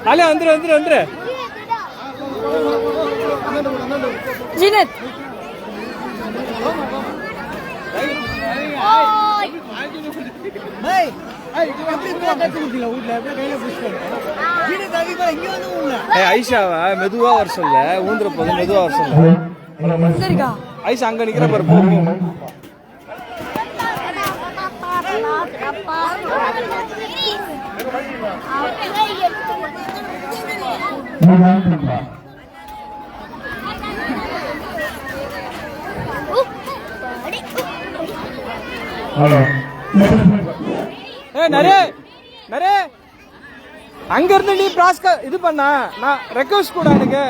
ஆலியா வந்துரு ஜீனத் பாய் எப்படி கத்து குடில ஊட்ல அப்படியே கையில புடிச்சோம் ஜீனி தவி கூட இங்க வந்து ஊட்ல ஐஷாவா மெதுவா வர சொல்ல ஊந்துற போது மெதுவா வர சொல்ல சரிக்கா ஐஷா அங்க நிக்கிற பாரு போ நிறைய அங்க இருந்து நீ பிராஸ்க இது பண்ண நான் ரெக்வஸ்ட் கூட எனக்கு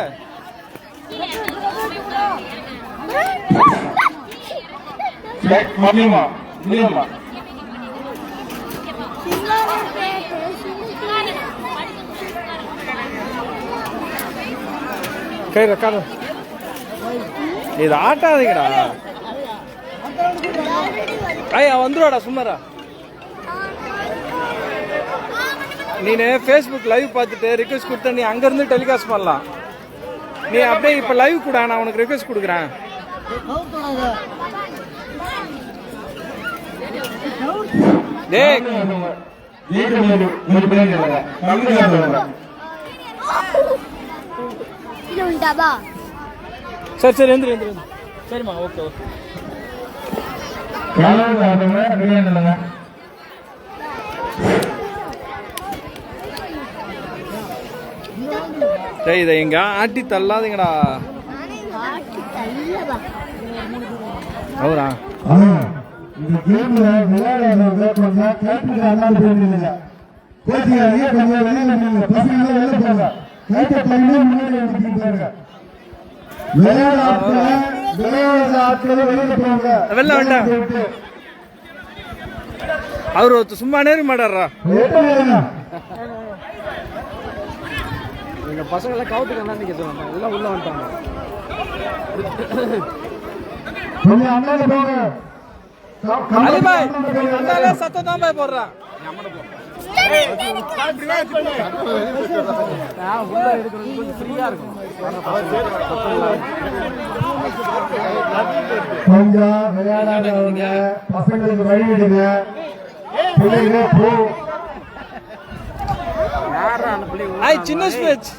கை ரக்காத இது ஆட்டாதீங்கடா ஐயா வந்துடுவாடா சும்மாரா. நீனு ஃபேஸ்புக் லைவ் பார்த்துட்டு ரிக்வெஸ்ட் கொடுத்த நீ அங்கேருந்து டெலிகாஸ்ட் பண்ணலாம். நீ அப்படியே இப்போ லைவ் கூட நான் உனக்கு ரிக்வெஸ்ட் கொடுக்குறேன். டேய் சரி சரி எந்திரி எந்திரி. சரிம்மா ஓகே ஓகே. டேய் இதை எங்க ஆட்டி தள்ளாதீங்கடா. அவரா வெளில வேண்டாம். அவரு சும்மா நேரம் மாட்டாரா. எங்க பசங்களை கவுத்துக்கு என்ன நீங்க சொல்லுங்க. எல்லாம் உள்ள வந்துட்டாங்க. அலிபாய் அந்தால சத்தம் தான் பாய் போடுறான். உள்ள எடுக்கிறது கொஞ்சம் ஃப்ரீயா இருக்கும். கொஞ்சம் விளையாடாதவங்க பசங்களுக்கு வழி விடுங்க. சின்ன ஸ்பீச்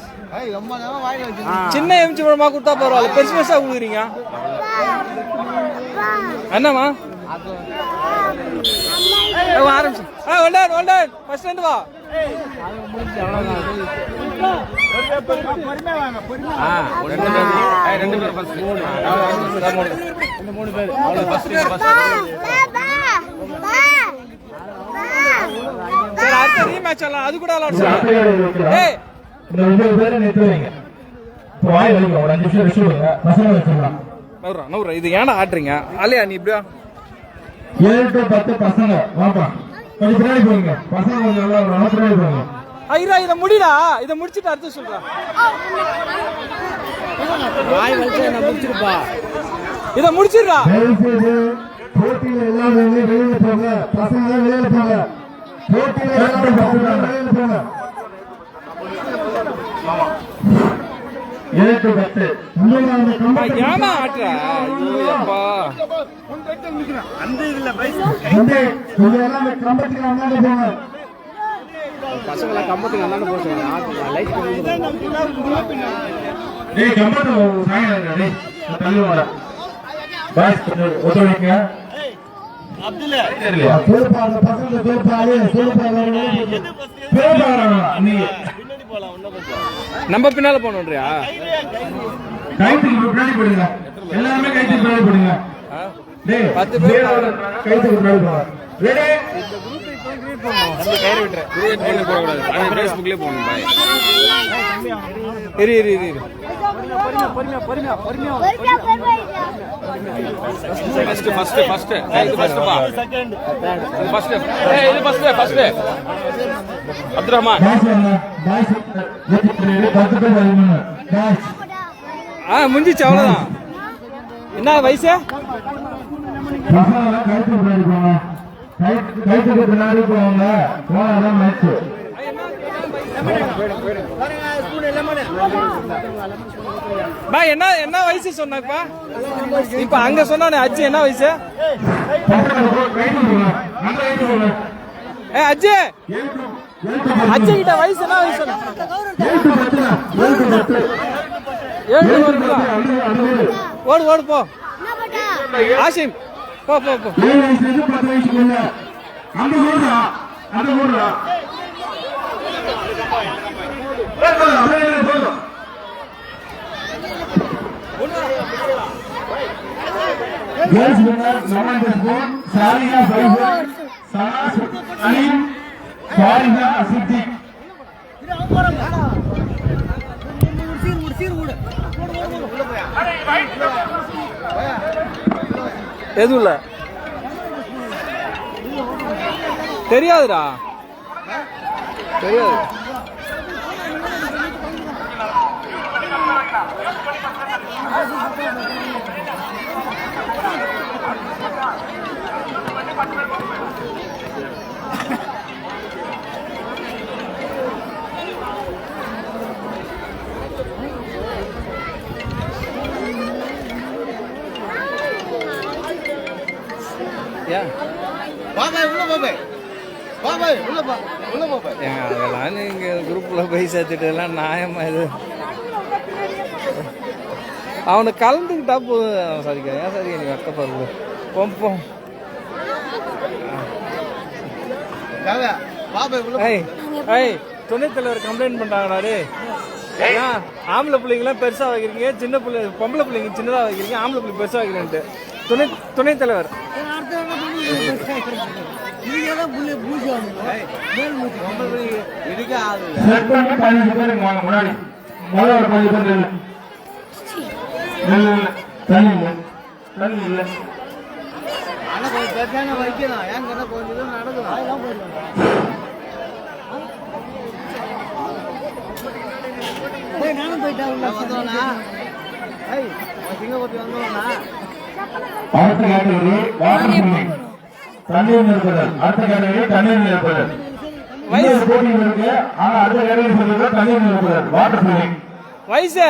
சின்ன எம்ஜி படமா கொடுத்தா பரவாயில்ல. பெருசு பெருசா கொடுக்குறீங்க என்னம்மா? ஆரம்பிச்சு ஃபர்ஸ்ட் ரெண்டு வா. ரெண்டு பேர் மூணு பேர் சரி அடுத்த ரீமேட்ச் எல்லாம் அது கூட நவுறா. இது ஏன்னா ஆட்டுறீங்க அலையா நீ இப்படியா? 7 to 10 பசங்க வாப்பா கொஞ்சம் பின்னாடி போங்க. பசங்க கொஞ்சம் நல்லா பின்னாடி போங்க. ஐயா இதை முடிடா. இதை முடிச்சுட்டு அடுத்து சொல்றேன். இதை முடிச்சிடுறா. போட்டியில எல்லாரும் வெளியில போங்க. பசங்க வெளியில போங்க. போட்டியில எல்லாரும் வெளியில போங்க. 7 to 10 ஏமா ஆட்டுறா? அந்த இதுல பசங்களை கம்பத்துக்கு அந்தாண்டு போக சொல்லுங்க. நம்ம பின்னால போனோம்ன்றியா? கைத்துக்கு பின்னாடி போடுங்க. எல்லாருமே கைத்துக்கு பின்னாடி போடுங்க. 10 பேர் கைத்துக்கு பின்னாடி போடுங்க. ரெடி? கயிறு விட்டுற. போகக்கூடாது. ஃபேஸ்புக்லேயே போகணும். பாய் இரு இரு இரு இரு. ஃபர்ஸ்ட் அப்துல் ரஹ்மான். முடிஞ்சிச்சு அவ்வளவுதான். என்ன வயசு? கைத்துக்கு பின்னாடி போவாங்க. போனாதான் மேட்ச். பாய் என்ன என்ன வயசு சொன்னாப்பா? இப்ப அங்க சொன்னானே அஜி என்ன வயசு? அஜி அஜி கிட்ட வயசு என்ன வயசு? 7 ஓடு ஓடு போ. ஆசிம் போ போ போ. 7 வயசுல 10 வயசுக்குள்ள அந்த ஓடுறா. அந்த ஓடுறா. Girls winner, Namanda Spoon, Sarina Faisal, Sanas Alim, Farida Siddiq. எதுல தெரியாதுடா. தெரியாது. ஏன் பாபாய் உள்ள பாபாய் பாபாய் உள்ள பா உள்ள பாபாய் ஏங்க அதெல்லாம் நீங்க குரூப்ல போய் சேர்த்துட்டு எல்லாம் நியாயமா இது அவனை கலந்துக்கிட்டா போதும் சரிக்கா ஏன் சரிக்கா நீ வெட்டப்பாரு போம் பாபாய் உள்ள ஏய் துணைத் தலைவர் கம்ப்ளைண்ட் பண்றாங்கடா டே ஏன் ஆம்பளை பிள்ளைங்களாம் பெருசா வைக்கிறீங்க சின்ன பிள்ளை பொம்பளை பிள்ளைங்க சின்னதா வைக்கிறீங்க ஆம்பளை பிள்ளை பெருசா வைக்கிறேன்ட்டு துணைத் தலைவர் இதுக்கு ஆளு செட் பண்ணி 15 பேருக்கு வாங்க முன்னாடி முதல்ல ஒரு 15 பேர் தண்ணி இல்ல ஆனா கொஞ்சம் பெருசான வைக்கலாம் ஏன் கண்ணா கொஞ்சம் தூரம் நடக்கலாம் நானும் போயிட்டேன் வந்தோம்னா சிங்கப்பட்டி வந்தோம்னா அடுத்த கேட்டகரி வாட்டர் ஸ்விம்மிங் தண்ணீர் நிரப்புதல் அடுத்த கேட்டகரி தண்ணீர் நிரப்புதல் வயசு போட்டி இருக்கு ஆனா அடுத்த கேட்டகரி சொல்லுங்க தண்ணீர் நிரப்புதல் வாட்டர் ஸ்விம்மிங் வயசு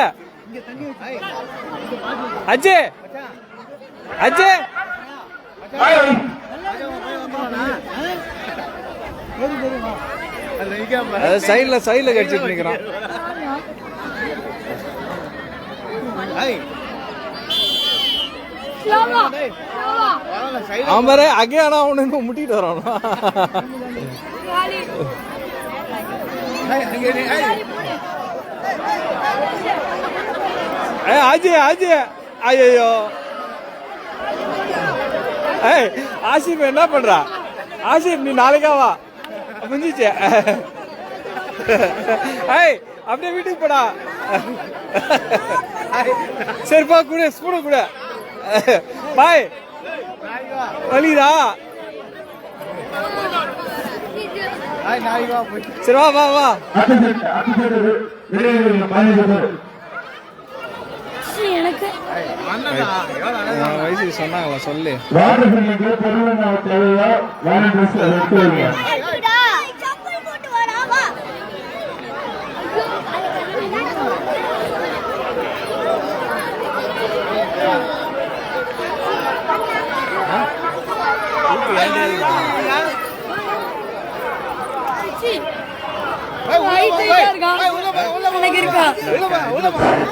அஜய் அஜய் சைட்ல கடிச்சிட்டு நிக்கிறான் அவன் பாரு அகையானா அவனு இன்னும் முட்டிட்டு வரான் அஜய் அஜய் ஐயோ ஏய் ஆசிப் என்ன பண்றா ஆசிப் நீ நாளைக்கா வா முடிஞ்சிச்சு ஏய் அப்படியே வீட்டுக்கு போடா சரிப்பா கூட ஸ்பூனை கூட பாய் வலிதா சரி வா வா வா எனக்கு வயசு சொன்னாங்களா சொல்லு வாட்டர் ஸ்விம்மிங்க்கு பொருள் தேவையா வாட்டர் ட்ரெஸ் எடுத்து வைங்க செப்பல் போட்டு வாடா வா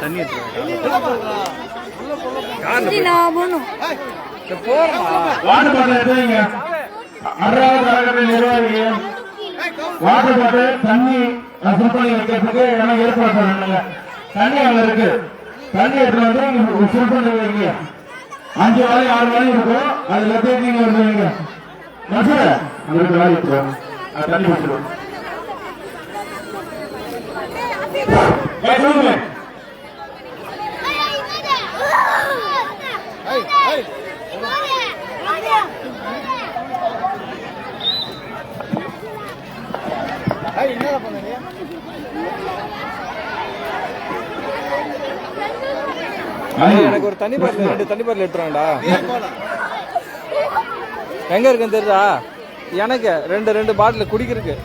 தண்ணி வாட்டர் பாட்டில் எடுத்துங்க அறுபது அழகரை நிர்வாகி வாட்டர் பாட்டில் தண்ணி சுத்தம் வைக்கிறதுக்கு எனக்கு ஏற்பாடு பண்ணுங்க தண்ணி அங்க இருக்கு தண்ணி எடுத்து வந்து சுத்தம் வைங்க 5 வாழை 6 வாழை இருக்கும் அதுல போய் நீங்க வந்து வைங்க மசூர உங்களுக்கு வாழை இருக்கும் தண்ணி வச்சிருவோம் என்னடா பண்ணுறீங்க எனக்கு ஒரு தண்ணி பாட்டில் 2 தண்ணி பாட்டில் எடுத்துறாங்கடா எங்க இருக்குன்னு தெரியுதா எனக்கு 2 பாட்டில் குடிக்கிறதுக்கு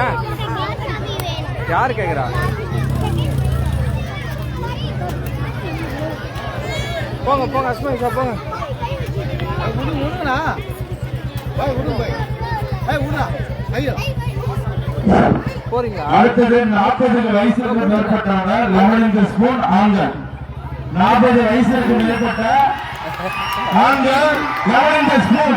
ஏன் யாரு கேக்குறா போங்க போங்க அஸ்மா போங்க விடுங்கண்ணா பாய் விடுங்க பாய் விடுடா ஐயோ போறீங்களா அடுத்தது 40 வயசுக்கு மேற்பட்டவங்க லெமன் ஸ்பூன் ஆண்கள் 40 வயசுக்கு மேற்பட்ட ஆண்கள் லெமன் ஸ்பூன்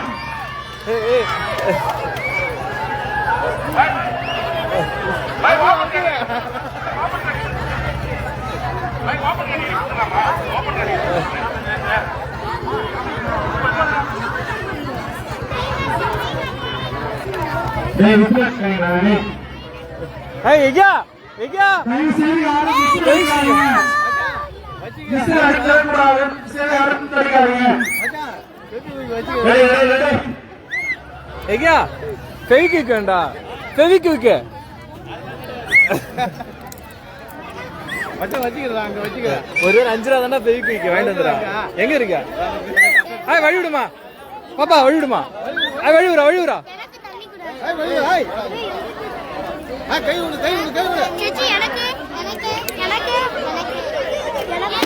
ஃபெவிக்விக்கா ஃபெவிக்விக்கு வச்சுக்கிறேன் அங்க வச்சுக்கிறேன் ஒரு 5 ரூபா தானே ஃபெவிக்விக்கு வாங்கிட்டு வந்துடா எங்க இருக்க வழி விடுமா பாப்பா வழி விடுமா வழி விடுறா கை விடு கை விடு கை விடு சேச்சி எனக்கு எனக்கு எனக்கு எனக்கு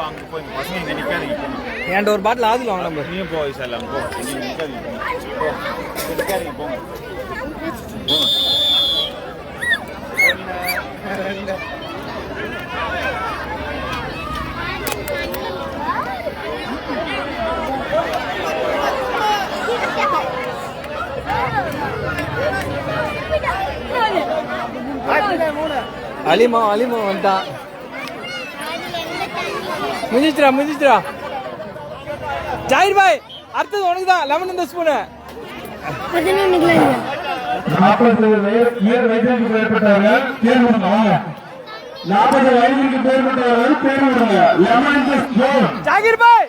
அங்கே போய் இந்த பசங்க இங்கே நிற்காதீங்க என்கிட்ட ஒரு பாட்டில் ஆதில் வாங்க நம்பர் நீயும் போ விசாலம் போ நீங்கள் நிற்காதீங்க போ நிற்காதீங்க போங்க அலிமா வந்துட்டான். முடிஞ்சிச்சுடா ஜாகிர் பாய், அடுத்தது உனக்கு தான். லெமன் இந்த ஸ்பூனு 40 வயதிற்கு மேற்பட்டவர்கள் பேர் விடுங்க. 40 வயதிற்கு மேற்பட்டவர்கள் பேர் விடுங்க. Lemon spoon. ஜாகிர் பாய்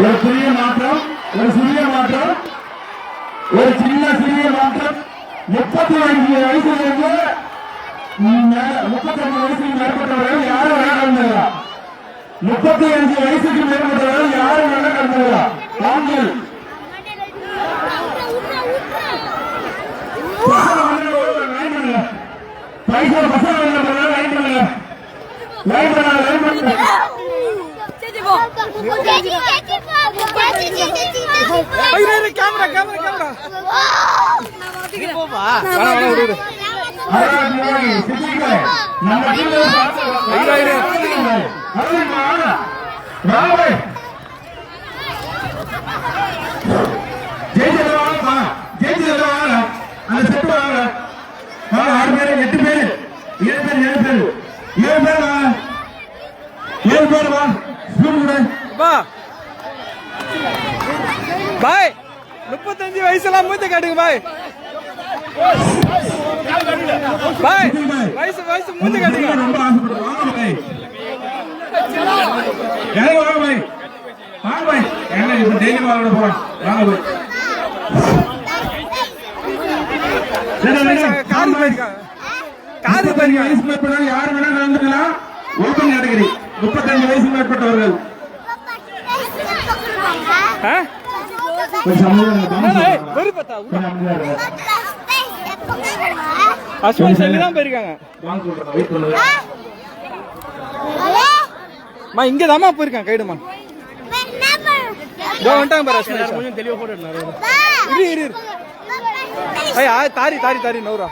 ஒரு சிறிய மாற்றம், ஒரு சிறிய மாற்றம். 35 வயசுலேருந்து 35 வயசுக்கு மேற்பட்டவர்கள் யாரும் வேலை கலந்துக்கலாம். 35 வயசுக்கு மேற்பட்டவர்கள் யாரும் வேலை கலந்துக்கலாம். ஆண்கள் கேமரா பாய் 35 வயசுலாம் மூத்த காட்டுங்க பாய். பாய் வயசு மூத்த காட்டுங்க. ரொம்ப ஆசைப்படுறேன். வாங்க பாய், என்ன இப்ப டெய்லி வாங்க போறோம். வாங்க பாய். காரு வயசு மேற்பட்டவர்கள் யார் வேணா கலந்துக்கலாம். ஓபன் கேட்டகரி 35 வயசு மேற்பட்டவர்கள். அஸ்வின் சொல்லி தான் போயிருக்காங்க. இங்கதாம்மா போயிருக்கான் கைடுமா. வந்துட்டாங்க பாரு அஸ்வின். கொஞ்சம் தெளிவா போட்டு இரு தாரி நௌரா.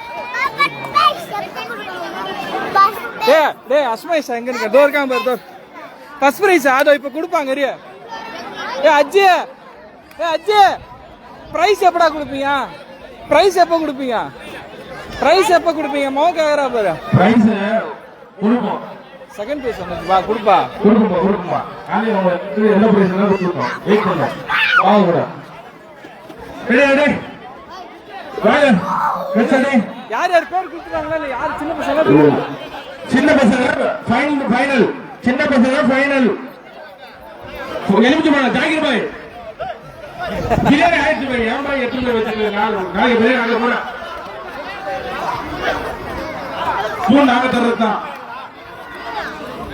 டே அஸ்மேஷ் எங்க இருக்க? டோர் இருக்காங்க பாரு. ஃபர்ஸ்ட் பிரைஸ் அதோ இப்ப கொடுப்பாங்க. அஜி பிரைஸ் எப்படா கொடுப்பீங்க? பிரைஸ் எப்ப கொடுப்பீங்க? மோ கேக்குறா பாரு. பிரைஸ் கொடுப்போம். செகண்ட் பிரைஸ் வந்து வா கொடுப்பா. ஆளே உங்களுக்கு என்ன பிரைஸ் எல்லாம் கொடுப்போம். வெயிட் பண்ணு. வாங்க கூட. டேய். வாங்க. வெச்சடே. யார் பேர் கொடுத்துறாங்களா இல்ல யார் சின்ன பசங்க ஃபைனல். சின்ன பசங்க ஃபைனல். எலிமிச்சு போன ஜாகிர் பாய். கிளியர் ஆயிடுச்சு பாய். ஏன் பாய் எத்தனை வச்சிருக்கீங்க? நாளைக்கு பேர் நாங்க போறோம். ஸ்பூன் நாங்க தர்றதுதான்.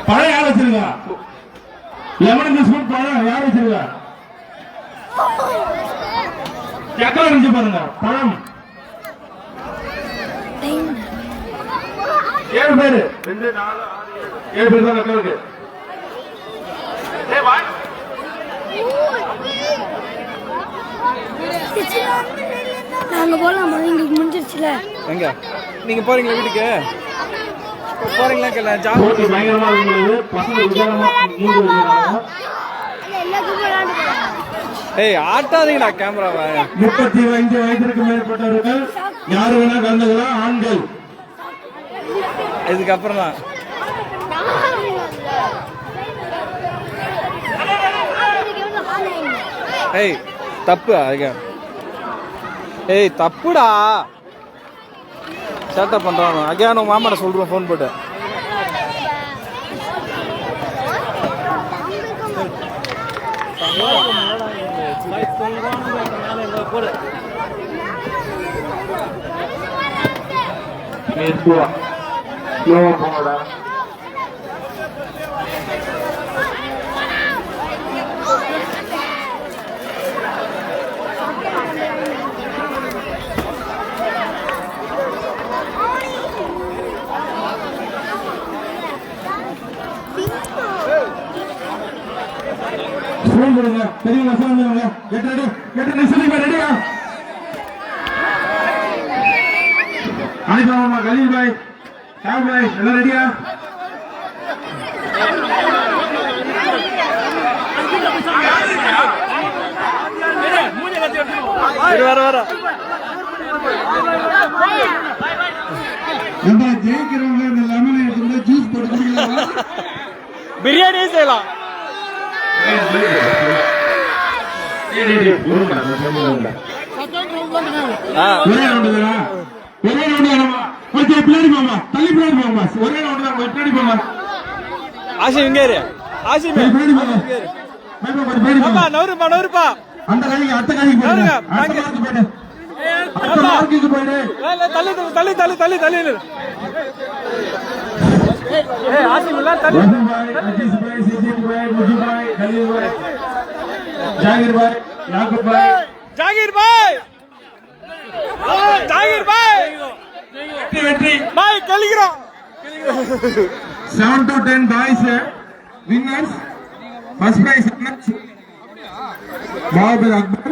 பழம் யார் வச்சிருக்கா? லெமன் ஸ்பூன் பழம் யார் வச்சிருக்கா? எத்தனை இருந்துச்சு பாருங்க பழம். 7 பேரு. 2 4 6 7 பேர் தான் இருக்கு. நாங்க போலாமா? எங்களுக்கு முடிஞ்சிருச்சுல. எங்க நீங்க போறீங்களா வீட்டுக்கு? போறீங்களா? பயங்கரமா இருக்குது. பசங்க உதாரணமா நீங்க வச்சிருக்காங்க. ஏய் ஆட்டாதீங்கடா கேமராவை. 35 வயதிற்கு மேற்பட்டவர்கள் யாரு வேணா கலந்துக்கலாம். ஆண்கள். இதுக்கப்புறம் தான் ஏய் தப்பு. ஏய் தப்புடா. சேட்டை பண்றான். அகையா உங்க மாமாட்ட சொல்றோம் போன் போட்டு. போடா. ஸ்பூன் கொடுங்க பெரியவங்க சொல்லுங்க கெட் ரெடி கெட் ரெடி ரெடியா அனிதா கலீல் பாய் ஷாம் பாய் எல்லாம் ரெடியா வர இந்த ஜெயிக்கிறவங்க இந்த லெமனை எடுத்து ஜூஸ் போட்டு குடிக்கலாம் பிரியாணியே செய்யலாம் ஒரே ரவுண்டு தானா ஒரே ரவுண்டு தானமா ஓகே பின்னாடி போமா தள்ளி பின்னாடி போமா ஒரே ரவுண்டு தான் பின்னாடி போமா ஆசிம் இங்க இரு ஆசிம் பின்னாடி போமா பாப்பா நவருப்பா அந்த கைக்கு அடுத்த கைக்கு போடுங்க அடுத்த மார்க்கு போடு அடுத்த மார்க்குக்கு போடு தள்ளி ஏய் ஆசிம் இல்ல தள்ளி அஜீஸ் பாய் சிஜித் பாய் முஜி பாய் கலீல் பாய் ஜாகிர் பாய் யாக்கூப் பாய் ஜாகிர் பாய் வெற்றி பாய் கலிக்கிறோம் 7 to 10 boys winners first prize Bahadur Akbar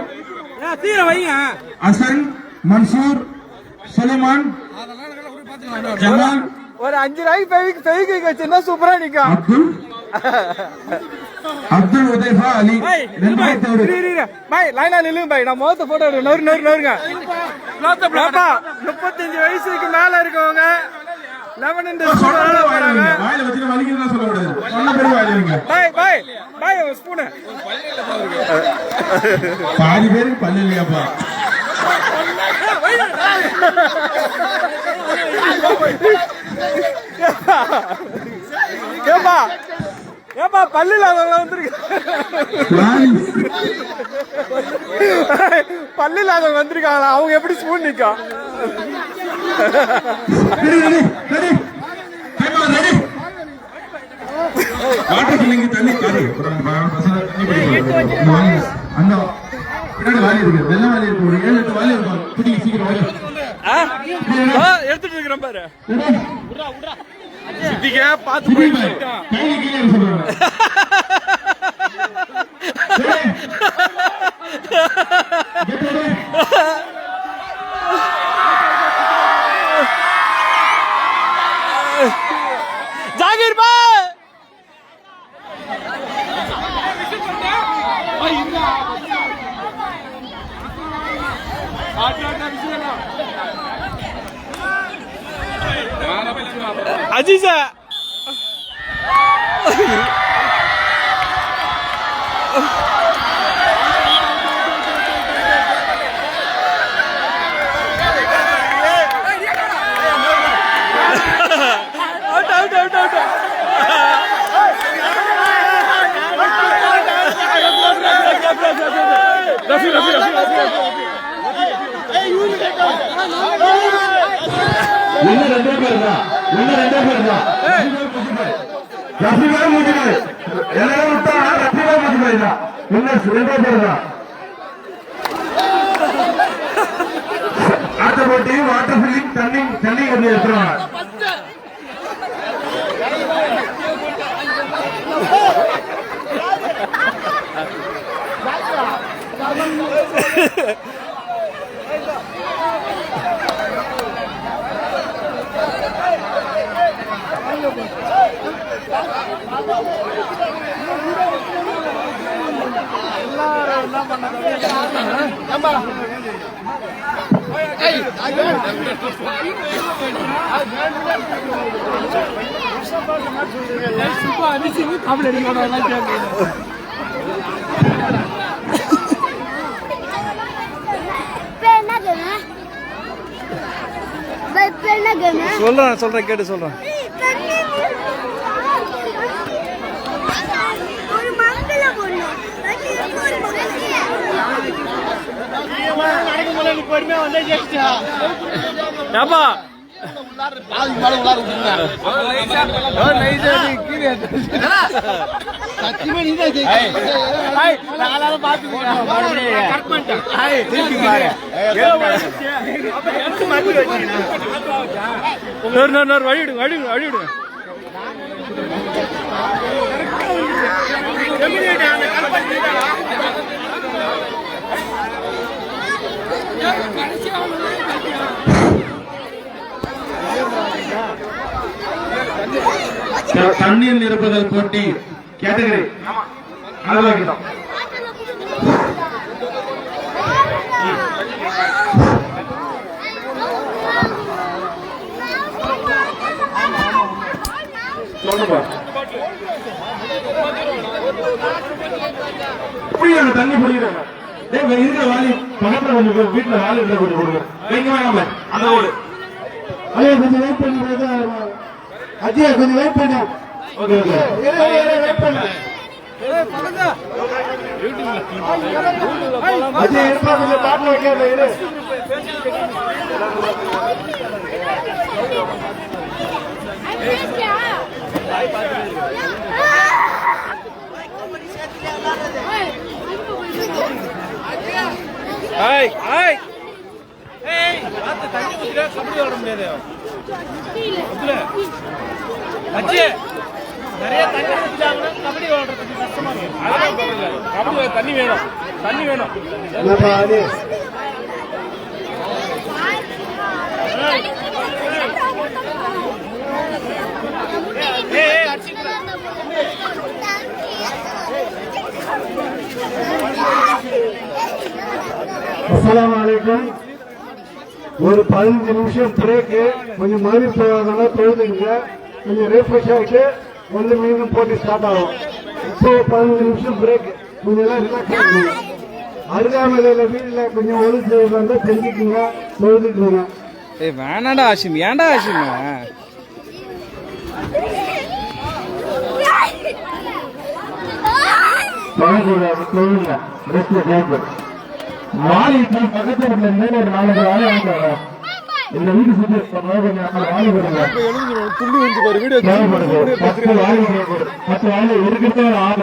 தீர வைங்க Hasan Mansoor Suleiman Jamal ஒரு 5 ரூபாய்க்கு ஃபெவிக் வச்சிருந்தா சூப்பரா நிக்கும் Abdul Udaifa Ali பாய் லைனா நில்லுங்க பாய் நான் மொத்த போட்டோ நொறுங்க பாப்பா 35 வயசுக்கு மேல இருக்கவங்க லெமன் இந்த வாயில வச்சிட்டு வலிக்கிறதா சொல்லக்கூடாது சொன்ன பேரு வாயில வைங்க பாய் ஒரு ஸ்பூன் பாதி பேருக்கு பல்லு இல்லையாப்பா ஏப்பா பல்லு இல்லாதவங்க வந்துருக்கு பல்லு இல்லாதவங்க வந்திருக்காங்களா அவங்க எப்படி ஸ்பூன் நிக்கா வாட்டர் கிளிங்க தண்ணி காரி அந்த பின்னாடி வாலி இருக்கு வெள்ளம் வாலி இருக்கு ஒரு 7-8 வாலி இருக்கும் பிடி சீக்கிரம் எடுத்துட்டு இருக்கிறேன் பாரு சித்திக்க பாத்து போயிட்டான் கையில கீழே சொல்றாங்க ஜாகிர் பாய் அஜீஸா out. இன்னும் ரெண்டே பேர் தான் ரஃபீகா முஜிபாய் எல்லாரும் விட்டா ரஃபீகா முஜிபாய் தான் இன்னும் ரெண்டே பேர் தான் அடுத்த போட்டி வாட்டர் ஃபில்லிங் தண்ணி கொஞ்சம் எடுத்துருவாங்க சொல்றேன் கேட்டு சொல்றேன். வழி விடுங்க தண்ணீர் நிரப்புதல் போட்டி கேட்டகரி அதெல்லாம் தண்ணி பிடிக்கிறாங்க இருக்கிற வாலி பக்கத்துல கொஞ்சம் வீட்டுல வாலி இருந்தா கொஞ்சம் கொடுங்க நீங்க வாங்க அந்த ஓடு அதே கொஞ்சம் வெயிட் பண்ணி அஜய் கொஞ்சம் வெயிட் பண்ணு ஓகே ஓகே வெயிட் பண்ணு அஜய் இருப்பா கொஞ்சம் பாட்டு வைக்காத இரு நிறைய தண்ணி ஊத்திட்டாங்கன்னா கபடி விளையாடுறதுக்கு கஷ்டமா இருக்கும். கபடி தண்ணி வேணும், தண்ணி வேணும். அஸ்ஸலாமு அலைக்கும். ஒரு 15 நிமிஷம் பிரேக்கு. கொஞ்சம் மதுரை போவாங்க தொழுதுங்க, கொஞ்சம் ரீஃப்ரெஷ் ஆகிட்டு வந்து மீண்டும் போட்டி ஸ்டார்ட் ஆகும். இப்போ 15 நிமிஷம் பிரேக். கொஞ்சம் எல்லாம் ரிலாக்ஸ் ஆகிடுங்க. அருகாமையில வீட்டுல கொஞ்சம் ஒழுங்கு செய்வாங்க, செஞ்சுக்குங்க, தொழுதுக்குங்க. வேணாடா ஆஷிம், ஏன்டா ஆஷிம் தொழக்கூடாது, தொழுங்க, ரெஸ்ட்ல கேட்கும். வாலி பக்கத்து வீட்டுல இருந்து ஒரு 4 வாழை வாங்க. இந்த வீடு சுத்தி கொஞ்சம் வாலி கொடுங்க. 10 வாழை இருக்கிறது 6